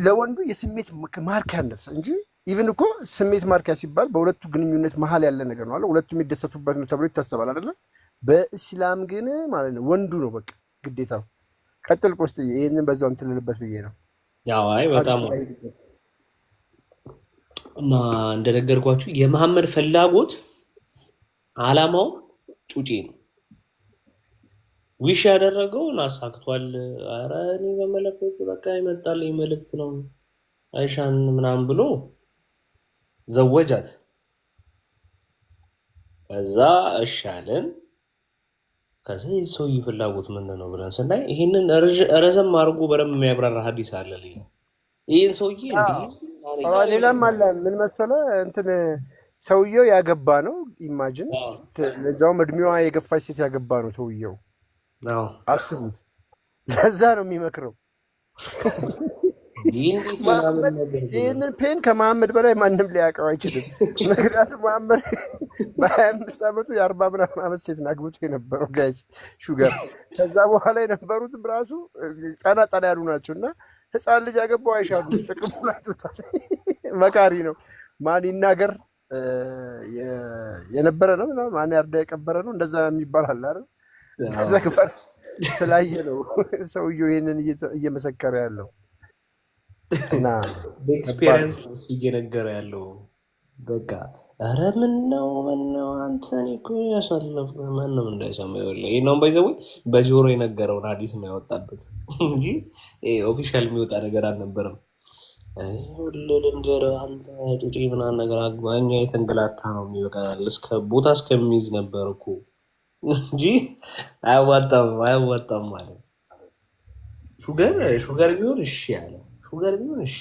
ለወንዱ የስሜት ማርኪያነት እንጂ ኢቭን እኮ ስሜት ማርኪያ ሲባል በሁለቱ ግንኙነት መሀል ያለ ነገር ነው አለ ሁለቱ የሚደሰቱበት ነው ተብሎ ይታሰባል አይደለ? በእስላም ግን ማለት ነው ወንዱ ነው በቃ ግዴታው። ቀጥል ቆስጥ ይሄንን በዛው እንትልልበት ብዬ ነው። ያው አይ በጣም እንደነገርኳችሁ የመሐመድ ፍላጎት አላማው ጩጬ ነው። ዊሽ ያደረገውን አሳክቷል። ኧረ እኔ በመለኮት በቃ ይመጣልኝ መልእክት ነው አይሻን ምናምን ብሎ ዘወጃት። ከዛ እሻለን ከዛ ሰውዬ ፍላጎት ምንድን ነው ብለን ስናይ ይህንን ረዘም አድርጎ በደንብ የሚያብራራ ሀዲስ አለ። ይህን ሰውዬ ሌላም አለ ምን መሰለ እንትን ሰውየው ያገባ ነው ኢማጅን ለዛውም እድሜዋ የገፋች ሴት ያገባ ነው ሰውየው። አስቡት። ለዛ ነው የሚመክረው። ይህንን ፔን ከመሐመድ በላይ ማንም ሊያውቀው አይችልም። ምክንያቱም መሐመድ በ25 ዓመቱ የ40 ምናምን ዓመት ሴት አግብቶ የነበረው ጋይስ ሹገር። ከዛ በኋላ የነበሩትም ራሱ ጠና ያሉ ናቸው እና ህፃን ልጅ ያገባው አይሻሉ ጥቅሙ ላቶታል። መካሪ ነው። ማን ይናገር የነበረ ነው ማን ያርዳ የቀበረ ነው እንደዛ የሚባል አለ አይደል? ከዛ ግባር ስላየ ነው ሰውየው ይህንን እየመሰከረ ያለው እና በኤክስፔሪንስ እየነገረ ያለው በቃ ኧረ ምነው አንተን እኮ ያሳለፍ ማንም እንዳይሰማ ይኸውልህ። ይሄ ነው ባይዘው በጆሮ የነገረውን ሀዲስ ነው ያወጣበት እንጂ ኦፊሻል የሚወጣ ነገር አልነበረም። ልንገርህ አንተ ጩጬ ምናምን ነገር አግባኛ የተንገላታ ነው የሚበቃል እስከ ቦታ እስከሚይዝ ነበር እኮ እንጂ አያዋጣም ማለት ሹገር ቢሆን እሺ ያለ ሹገር ቢሆን እሺ፣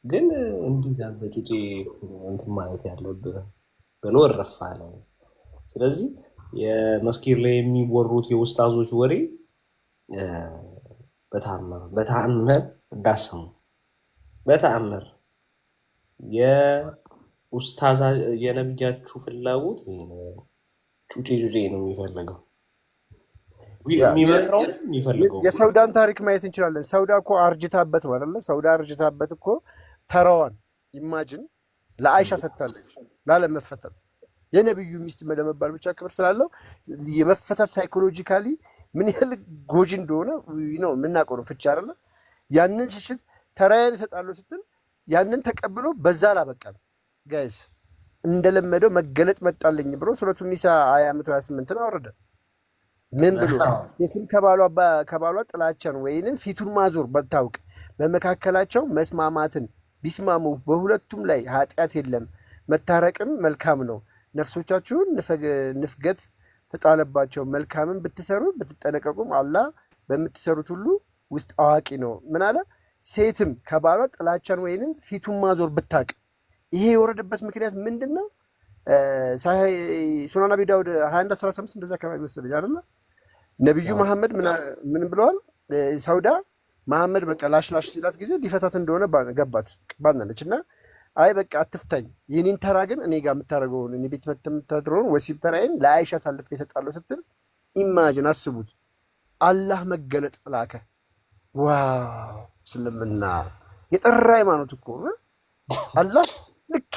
ግን እንዲህ በጩጬ እንትን ማለት ያለብህ ብሎ እረፍ አለ። ስለዚህ የመስጊድ ላይ የሚወሩት የኡስታዞች ወሬ በተአምር እንዳሰሙ በተአምር የኡስታዛ የነብያችሁ ፍላጎት ጩጬ ነው የሚፈልገው የሚፈልገው። የሰውዳን ታሪክ ማየት እንችላለን። ሰውዳ እኮ አርጅታበት ማለት ነው። ሰውዳ አርጅታበት እኮ ተራዋን ኢማጅን ለአይሻ ሰጥታለች ላለመፈታት። የነብዩ ሚስት ለመባል ብቻ ክብር ስላለው የመፈታት ሳይኮሎጂካሊ ምን ያህል ጎጂ እንደሆነ ነው የምናውቀው ነው። ፍቻ አይደለ? ያንን ሽሽት ተራያን እሰጣለሁ ስትል ያንን ተቀብሎ በዛ አላበቃም ጋይስ። እንደለመደው መገለጥ መጣልኝ ብሎ ሱረቱ ኒሳ አያ 128 ነው አወረደ። ምን ብሎ የትም ከባሏ ጥላቻን ወይንም ፊቱን ማዞር በታውቅ በመካከላቸው መስማማትን ቢስማሙ በሁለቱም ላይ ኃጢአት የለም፣ መታረቅም መልካም ነው። ነፍሶቻችሁን ንፍገት ተጣለባቸው፣ መልካምን ብትሰሩ ብትጠነቀቁም አላህ በምትሰሩት ሁሉ ውስጥ አዋቂ ነው። ምን አለ? ሴትም ከባሏ ጥላቻን ወይንም ፊቱን ማዞር ብታውቅ። ይሄ የወረደበት ምክንያት ምንድን ነው? ሱናን አቢ ዳውድ 21:15 እንደዛ አካባቢ መሰለኝ አይደለ? ነቢዩ መሐመድ ምን ብለዋል? ሰውዳ መሐመድ በቃ ላሽ ሲላት ጊዜ ሊፈታት እንደሆነ ገባት ባናለች እና አይ በቃ አትፍታኝ፣ የኔን ተራ ግን እኔ ጋር የምታደርገውን እኔ ቤት የምታድረውን ወሲብ ተራዬን ለአይሻ አሳልፌ እሰጣለሁ ስትል ኢማጅን አስቡት። አላህ መገለጥ ላከ። ዋው እስልምና የጠራ ሃይማኖት እኮ አላህ ልክ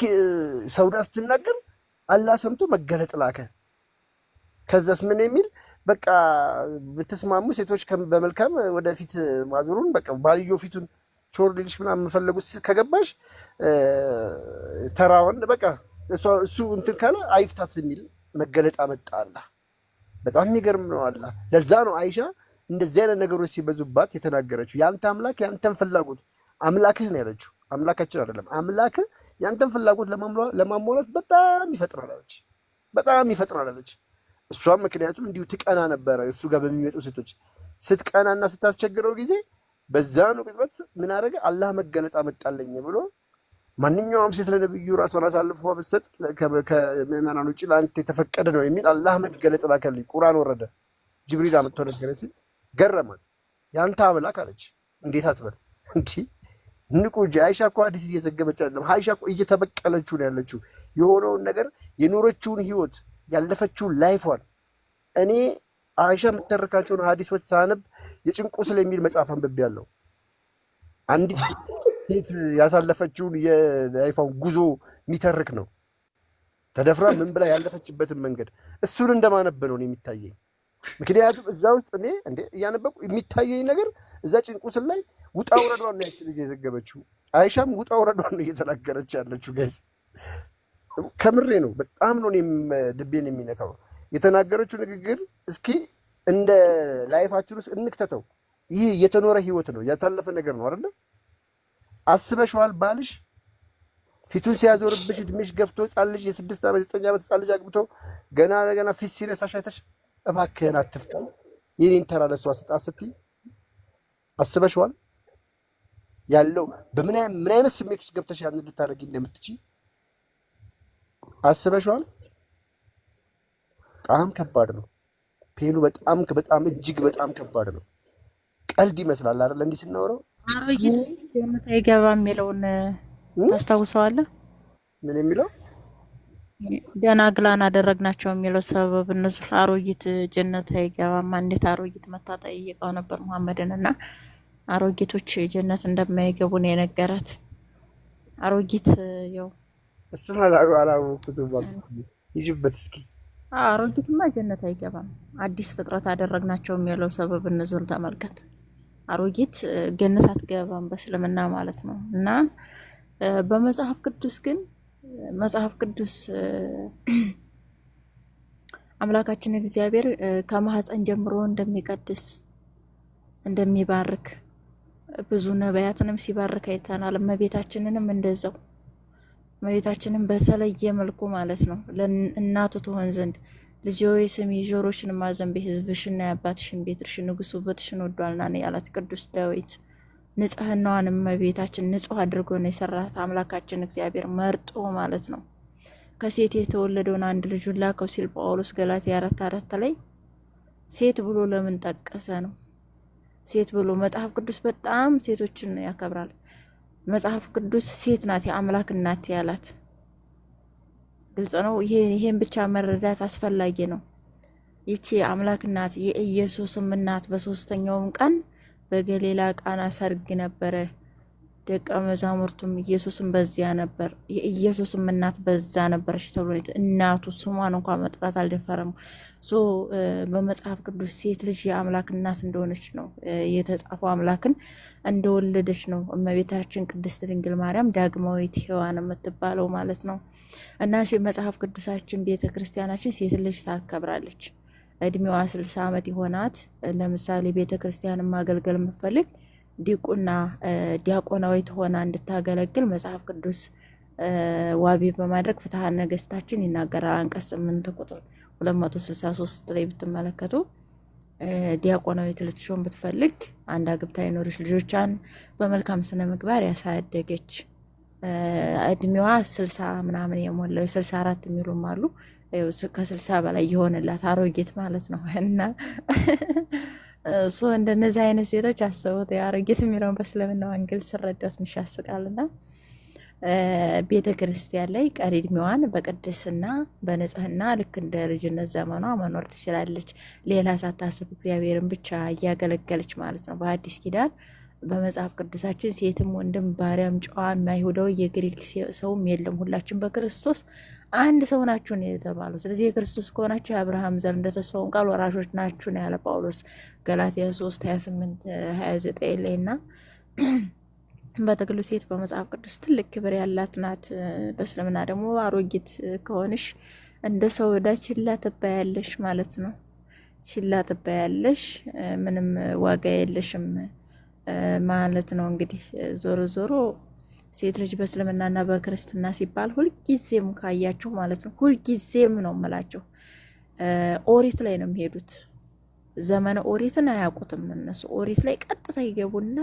ሰውዳ ስትናገር አላህ ሰምቶ መገለጥ ላከ። ከዛስ ምን የሚል በቃ ብትስማሙ ሴቶች በመልካም ወደፊት ማዞሩን በቃ ባልዮ ፊቱን ሾር ልልሽ ምናምን የምፈለጉት ከገባሽ ተራውን በቃ እሱ እንትን ካለ አይፍታት የሚል መገለጥ አመጣ አላህ። በጣም የሚገርም ነው አላህ። ለዛ ነው አይሻ እንደዚህ አይነት ነገሮች ሲበዙባት የተናገረችው። ያንተ አምላክ ያንተን ፍላጎት አምላክህ ነው ያለችው። አምላካችን አይደለም አምላክህ ያንተን ፍላጎት ለማሟላት በጣም ይፈጥናል አለች። በጣም ይፈጥናል አለች። እሷም ምክንያቱም እንዲሁ ትቀና ነበረ እሱ ጋር በሚመጡ ሴቶች ስትቀናና ስታስቸግረው ጊዜ በዛኑ ቅጽበት ምን አደረገ? አላህ መገለጥ አመጣለኝ ብሎ ማንኛውም ሴት ለነብዩ ራሷን አሳልፎ በሰጥ ከምዕመናን ውጭ ለአንተ የተፈቀደ ነው የሚል አላህ መገለጥ ላከልኝ። ቁርአን ወረደ። ጅብሪል አመጥቶ ነገረ ሲል ገረማት። ያንተ አምላክ አለች። እንዴት አትበል እንዲህ ንቁ እንጂ። አይሻ እኮ ሐዲስ እየዘገበች አይደለም። አይሻ እኮ እየተበቀለችው ነው ያለችው የሆነውን ነገር የኖረችውን ህይወት ያለፈችውን ላይፏን። እኔ አይሻ የምትተርካቸውን ሐዲሶች ሳነብ የጭንቁ ስለሚል መጽሐፍ አንብቤያለሁ። አንዲት ሴት ያሳለፈችውን የላይፏን ጉዞ የሚተርክ ነው። ተደፍራ ምን ብላ ያለፈችበትን መንገድ እሱን እንደማነብ ነው የሚታየኝ። ምክንያቱም እዛ ውስጥ እኔ እያነበኩ የሚታየኝ ነገር እዛ ጭንቁስል ላይ ውጣ ውረዷን ነው ያች ልጅ የዘገበችው። አይሻም ውጣ ውረዷን ነው እየተናገረች ያለችው። ጋይስ ከምሬ ነው። በጣም ነው ልቤን የሚነካው የተናገረችው ንግግር። እስኪ እንደ ላይፋችን ውስጥ እንክተተው። ይህ የተኖረ ህይወት ነው፣ ያታለፈ ነገር ነው አይደለ? አስበሽዋል? ባልሽ ፊቱን ሲያዞርብሽ እድሜሽ ገፍቶ ህፃን ልጅ የ6 ዓመት 9 ዓመት ህፃን ልጅ አግብቶ ገና ፊት ሲነሳሽ አይተሽ እባክህን አትፍታ የኔን ተራ ለሷ ስጣት ስትይ አስበሽዋል? ያለው ምን አይነት ስሜት ውስጥ ገብተሽ ያን ልታደርጊ እንደምትችይ አስበሽዋል? በጣም ከባድ ነው ፔኑ፣ በጣም እጅግ በጣም ከባድ ነው። ቀልድ ይመስላል አይደል? እንዲህ ስናወራው አሮጊት ጀነት አይገባም የሚለውን ታስታውሰዋለህ? ምን የሚለው ደናግላን አደረግናቸው የሚለው ሰበብ ንዙል አሮጊት ጀነት አይገባም። እንዴት አሮጊት መታ ጠይቀው ነበር መሐመድን እና አሮጊቶች ጀነት እንደማይገቡ ነው የነገራት። አሮጊት ያው እሱን አላወኩትም ማለት ይጅበት እስኪ አሮጊትማ ጀነት አይገባም። አዲስ ፍጥረት አደረግናቸው የሚለው ሰበብ ንዙል ተመልከት። አሮጊት ገነት አትገባም በእስልምና ማለት ነው። እና በመጽሐፍ ቅዱስ ግን መጽሐፍ ቅዱስ አምላካችን እግዚአብሔር ከማህፀን ጀምሮ እንደሚቀድስ እንደሚባርክ ብዙ ነቢያትንም ሲባርክ አይተናል። እመቤታችንንም እንደዛው። እመቤታችንን በተለየ መልኩ ማለት ነው ለእናቱ ትሆን ዘንድ ልጅ ሆይ ስሚ፣ ጆሮሽን ማዘንቤ ሕዝብሽና የአባትሽን ቤት እርሽ ንጉሥ ውበትሽን ወዷልና ነው ያላት ቅዱስ ዳዊት። ንጽህናዋን እመቤታችን ንጹሕ አድርጎ ነው የሰራት አምላካችን እግዚአብሔር መርጦ ማለት ነው። ከሴት የተወለደውን አንድ ልጁን ላከው ሲል ጳውሎስ ገላትያ 4:4 ላይ ሴት ብሎ ለምን ጠቀሰ ነው? ሴት ብሎ መጽሐፍ ቅዱስ በጣም ሴቶችን ያከብራል። መጽሐፍ ቅዱስ ሴት ናት የአምላክ እናት ያላት ግልጽ ነው። ይሄን ብቻ መረዳት አስፈላጊ ነው። ይቺ አምላክ እናት የኢየሱስም እናት በሶስተኛውም ቀን በገሊላ ቃና ሰርግ ነበረ። ደቀ መዛሙርቱም ኢየሱስም በዚያ ነበር፣ የኢየሱስም እናት በዛ ነበረች ተብሎ እናቱ ስሟን እንኳን መጥራት አልደፈረም። በመጽሐፍ ቅዱስ ሴት ልጅ የአምላክ እናት እንደሆነች ነው የተጻፈው። አምላክን እንደወለደች ነው እመቤታችን ቅድስት ድንግል ማርያም ዳግማዊት ሔዋን የምትባለው ማለት ነው። እና መጽሐፍ ቅዱሳችን ቤተ ክርስቲያናችን ሴት ልጅ ታከብራለች። እድሜዋ 60 ዓመት ይሆናት። ለምሳሌ ቤተ ክርስቲያንን ማገልገል የምትፈልግ ዲቁና ዲያቆናዊት ሆና እንድታገለግል መጽሐፍ ቅዱስ ዋቢ በማድረግ ፍትሐ ነገሥታችን ይናገራል። አንቀጽ 8 ቁጥር 263 ላይ ብትመለከቱ ዲያቆናዊት ልትሾም ብትፈልግ አንድ አግብታ የኖረች ልጆቿን በመልካም ስነ ምግባር ያሳደገች እድሜዋ 60 ምናምን የሞላው 64 የሚሉም አሉ። ከ60 በላይ የሆነላት አሮጌት ማለት ነው። እና እንደነዚህ አይነት ሴቶች አስቡት። አሮጌት የሚለውን በእስልምና ወንጌል ስረዳው ትንሽ ያስቃልና ቤተ ክርስቲያን ላይ ቀሪ እድሜዋን በቅድስና በንጽህና ልክ እንደ ልጅነት ዘመኗ መኖር ትችላለች። ሌላ ሳታስብ እግዚአብሔርን ብቻ እያገለገለች ማለት ነው። በአዲስ ኪዳን በመጽሐፍ ቅዱሳችን ሴትም ወንድም ባሪያም ጨዋም አይሁዳዊ የግሪክ ሰውም የለም፣ ሁላችን በክርስቶስ አንድ ሰው ናችሁ ነው የተባለው። ስለዚህ የክርስቶስ ከሆናችሁ የአብርሃም ዘር እንደ ተስፋውን ቃል ወራሾች ናችሁ ነው ያለ ጳውሎስ ገላትያ 3:28-29 ላይ እና በጥቅሉ ሴት በመጽሐፍ ቅዱስ ትልቅ ክብር ያላት ናት። በእስልምና ደግሞ አሮጊት ከሆንሽ እንደ ሰው ወዳ ችላ ትባያለሽ ማለት ነው። ችላ ትባያለሽ፣ ምንም ዋጋ የለሽም ማለት ነው። እንግዲህ ዞሮ ዞሮ ሴት ልጅ በእስልምናና በክርስትና ሲባል ሁልጊዜም ካያችሁ ማለት ነው፣ ሁልጊዜም ነው የምላቸው ኦሪት ላይ ነው የሚሄዱት። ዘመነ ኦሪትን አያውቁትም እነሱ። ኦሪት ላይ ቀጥታ ይገቡና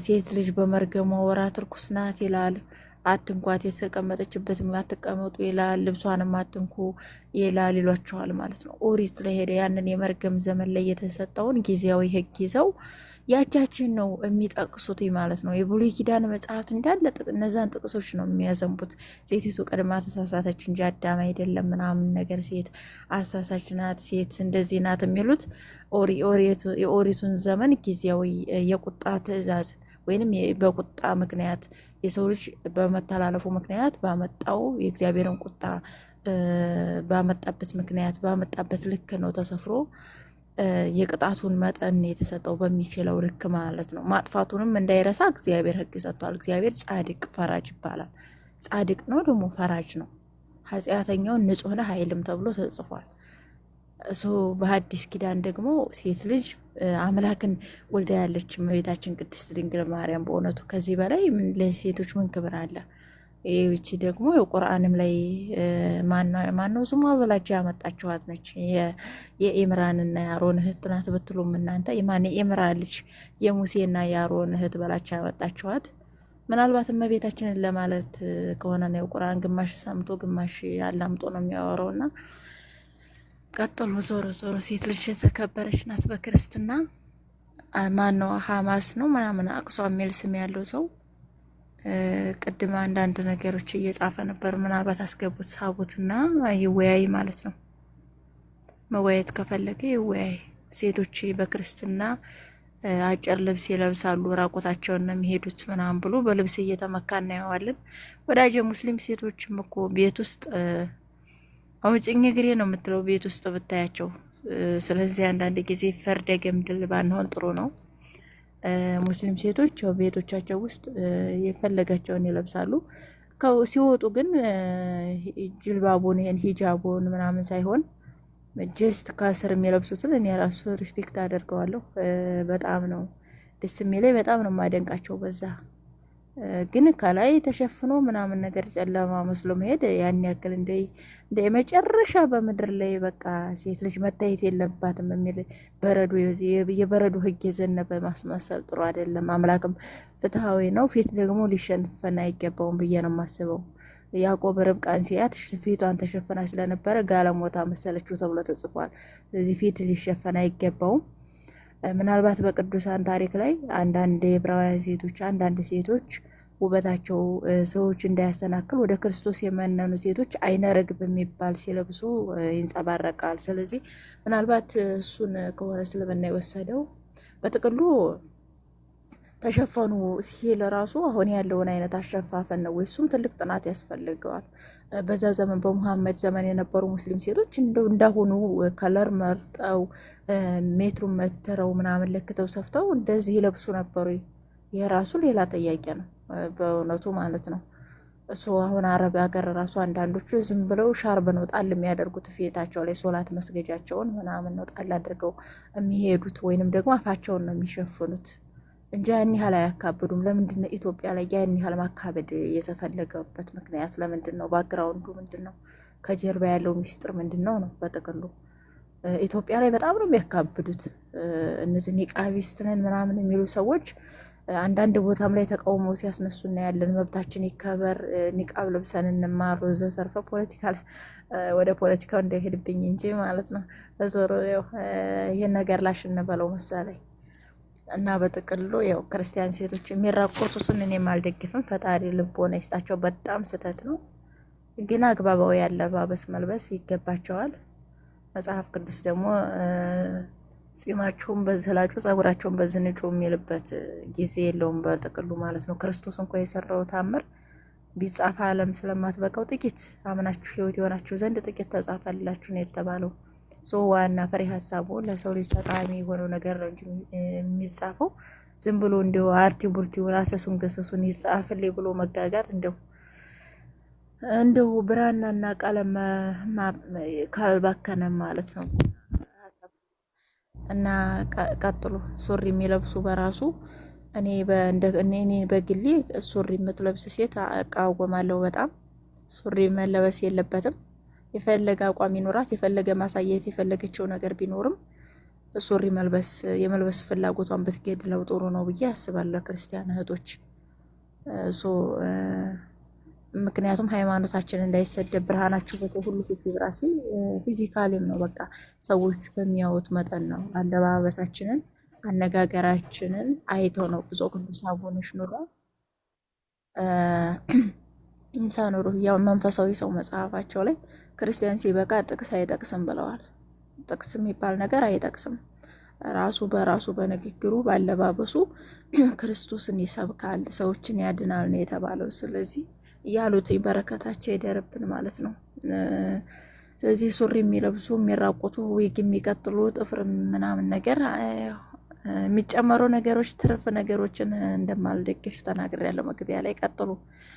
ሴት ልጅ በመርገሟ ወራት ርኩስ ናት ይላል። አትንኳት፣ የተቀመጠችበት አትቀመጡ ይላል። ልብሷንም አትንኩ ይላል ይሏቸዋል ማለት ነው። ኦሪት ላይ ሄደ ያንን የመርገም ዘመን ላይ የተሰጠውን ጊዜያዊ ሕግ ይዘው ያቻችን ነው የሚጠቅሱት ማለት ነው። የብሉይ ኪዳን መጽሐፍት እንዳለ እነዛን ጥቅሶች ነው የሚያዘንቡት። ሴቲቱ ቀድማ ተሳሳተች እንጂ አዳም አይደለም ምናምን ነገር፣ ሴት አሳሳች ናት፣ ሴት እንደዚህ ናት የሚሉት የኦሪቱን ዘመን ጊዜያዊ የቁጣ ትእዛዝ ወይንም በቁጣ ምክንያት የሰው ልጅ በመተላለፉ ምክንያት ባመጣው የእግዚአብሔርን ቁጣ ባመጣበት ምክንያት ባመጣበት ልክ ነው ተሰፍሮ የቅጣቱን መጠን የተሰጠው በሚችለው ልክ ማለት ነው። ማጥፋቱንም እንዳይረሳ እግዚአብሔር ሕግ ሰጥቷል። እግዚአብሔር ጻድቅ ፈራጅ ይባላል። ጻድቅ ነው ደግሞ ፈራጅ ነው። ኃጢአተኛውን ንጹሕ ነህ አይልም ተብሎ ተጽፏል። እሱ በሐዲስ ኪዳን ደግሞ ሴት ልጅ አምላክን ወልዳ ያለች እመቤታችን ቅድስት ድንግል ማርያም በእውነቱ ከዚህ በላይ ለሴቶች ምን ክብር አለ? ይህቺ ደግሞ የቁርአንም ላይ ማነው ስሟ ብላችሁ ያመጣችኋት ነች። የኢምራንና የአሮን እህት ናት ብትሉም እናንተ የኢምራን ልጅ የሙሴና የአሮን እህት ብላችሁ ያመጣችኋት ምናልባት እመቤታችንን ለማለት ከሆነ ነው። የቁርአን ግማሽ ሰምቶ ግማሽ አላምጦ ነው የሚያወራውና ቀጥሎ ዞሮ ሴት ልጅ የተከበረች ናት በክርስትና። ማነው ሀማስ ነው ምናምን አቅሷ የሚል ስም ያለው ሰው ቅድም አንዳንድ ነገሮች እየጻፈ ነበር። ምናልባት አስገቡት ሳቡትና ይወያይ ማለት ነው። መወያየት ከፈለገ ይወያይ። ሴቶች በክርስትና አጭር ልብስ ይለብሳሉ፣ ራቆታቸውን ነው የሚሄዱት ምናምን ብሎ በልብስ እየተመካ እናየዋለን። ወዳጀ ሙስሊም ሴቶችም እኮ ቤት ውስጥ አውጭኝ እግሬ ነው የምትለው ቤት ውስጥ ብታያቸው። ስለዚህ አንዳንድ ጊዜ ፈርደ ገምድል ባንሆን ጥሩ ነው። ሙስሊም ሴቶች ቤቶቻቸው ውስጥ የፈለጋቸውን ይለብሳሉ። ሲወጡ ግን ጅልባቡን ይሄን ሂጃቡን ምናምን ሳይሆን ጀስት ከስር የሚለብሱትን እኔ ራሱ ሪስፔክት አደርገዋለሁ። በጣም ነው ደስ የሚለኝ፣ በጣም ነው የማደንቃቸው በዛ። ግን ከላይ ተሸፍኖ ምናምን ነገር ጨለማ መስሎ መሄድ ያን ያክል እንደ የመጨረሻ በምድር ላይ በቃ ሴት ልጅ መታየት የለባትም የሚል የበረዶ ሕግ የዘነበ ማስመሰል ጥሩ አይደለም። አምላክም ፍትሐዊ ነው። ፊት ደግሞ ሊሸፈን አይገባውም ብዬ ነው የማስበው። ያዕቆብ ርብቃን ሲያት ፊቷን ተሸፍና ስለነበረ ጋለሞታ መሰለችው ተብሎ ተጽፏል። ስለዚህ ፊት ሊሸፈን አይገባውም። ምናልባት በቅዱሳን ታሪክ ላይ አንዳንድ የዕብራውያን ሴቶች አንዳንድ ሴቶች ውበታቸው ሰዎች እንዳያሰናክል ወደ ክርስቶስ የመነኑ ሴቶች አይነ ርግብ የሚባል ሲለብሱ ይንጸባረቃል። ስለዚህ ምናልባት እሱን ከሆነ እስልምና የወሰደው በጥቅሉ ተሸፈኑ ሲል ራሱ አሁን ያለውን አይነት አሸፋፈን ነው ወይ? እሱም ትልቅ ጥናት ያስፈልገዋል። በዛ ዘመን በሙሐመድ ዘመን የነበሩ ሙስሊም ሴቶች እንዳሁኑ ከለር መርጠው ሜትሩን መትረው ምናምን ለክተው ሰፍተው እንደዚህ ይለብሱ ነበሩ? ይህ ራሱ ሌላ ጥያቄ ነው በእውነቱ ማለት ነው። እሱ አሁን አረብ ሀገር ራሱ አንዳንዶቹ ዝም ብለው ሻርብ ነው ጣል የሚያደርጉት ፊታቸው ላይ ሶላት መስገጃቸውን ምናምን ነው ጣል አድርገው የሚሄዱት፣ ወይንም ደግሞ አፋቸውን ነው የሚሸፍኑት እንጂ ያን ያህል አያካብዱም። ለምንድን ነው ኢትዮጵያ ላይ ያን ያህል ማካበድ የተፈለገበት ምክንያት ለምንድን ነው? ባክግራውንዱ ምንድን ነው? ከጀርባ ያለው ሚስጥር ምንድን ነው? በጥቅሉ ኢትዮጵያ ላይ በጣም ነው የሚያካብዱት። እነዚህ ኒቃቢስት ነን ምናምን የሚሉ ሰዎች አንዳንድ ቦታም ላይ ተቃውሞ ሲያስነሱ እናያለን። መብታችን ይከበር፣ ኒቃብ ለብሰን እንማር ወዘተርፈ። ወደ ፖለቲካው እንዳይሄድብኝ እንጂ ማለት ነው። ዞሮ ይህን ነገር ላሽ እንበለው መሰለኝ። እና በጥቅሉ ያው ክርስቲያን ሴቶች የሚራቆቱትን እኔም አልደግፍም። ፈጣሪ ልቦና ይስጣቸው። በጣም ስህተት ነው፣ ግን አግባባዊ ያለባበስ መልበስ ይገባቸዋል። መጽሐፍ ቅዱስ ደግሞ ጺማቸውን በዚህ ላጩ ጸጉራቸውን በዚህ ንጩ የሚልበት ጊዜ የለውም በጥቅሉ ማለት ነው። ክርስቶስ እንኳ የሰራው ታምር ቢጻፍ ዓለም ስለማትበቃው ጥቂት አምናችሁ ሕይወት የሆናችሁ ዘንድ ጥቂት ተጻፈላችሁ ነው የተባለው። ዋና ፍሬ ሀሳቡ ለሰው ልጅ ጠቃሚ የሆነው ነገር ነው እንጂ የሚጻፈው ዝም ብሎ እንዲሁ አርቲ ቡርቲውን አሰሱን ገሰሱን ይጻፍልኝ ብሎ መጋጋጥ እንደው ብራናና ቀለም ካልባከነ ማለት ነው። እና ቀጥሎ ሱሪ የሚለብሱ በራሱ እኔ በግሌ ሱሪ የምትለብስ ሴት እቃወማለሁ በጣም። ሱሪ መለበስ የለበትም። የፈለገ አቋም ይኖራት፣ የፈለገ ማሳየት የፈለገችው ነገር ቢኖርም ሱሪ የመልበስ ፍላጎቷን ብትገድለው ጥሩ ነው ብዬ አስባለሁ ክርስቲያን እህቶች። ምክንያቱም ሃይማኖታችን እንዳይሰደብ ብርሃናችሁ በሰው ሁሉ ፊት ይብራ ሲል ፊዚካሊም ነው። በቃ ሰዎች በሚያዩት መጠን ነው አለባበሳችንን አነጋገራችንን አይተው ነው ብፁዕ ቅዱስ አቡነ ሽኖዳ ኢንሳኑ ሩህ ያው መንፈሳዊ ሰው መጽሐፋቸው ላይ ክርስቲያን ሲበቃ ጥቅስ አይጠቅስም ብለዋል። ጥቅስ የሚባል ነገር አይጠቅስም። ራሱ በራሱ በንግግሩ ባለባበሱ ክርስቶስን ይሰብካል፣ ሰዎችን ያድናል ነው የተባለው። ስለዚህ ያሉት በረከታቸው ይደርብን ማለት ነው። ስለዚህ ሱሪ የሚለብሱ የሚራቆቱ ዊግ የሚቀጥሉ ጥፍር ምናምን ነገር የሚጨመሩ ነገሮች ትርፍ ነገሮችን እንደማልደግፍ ተናግሬያለሁ መግቢያ ላይ። ቀጥሉ።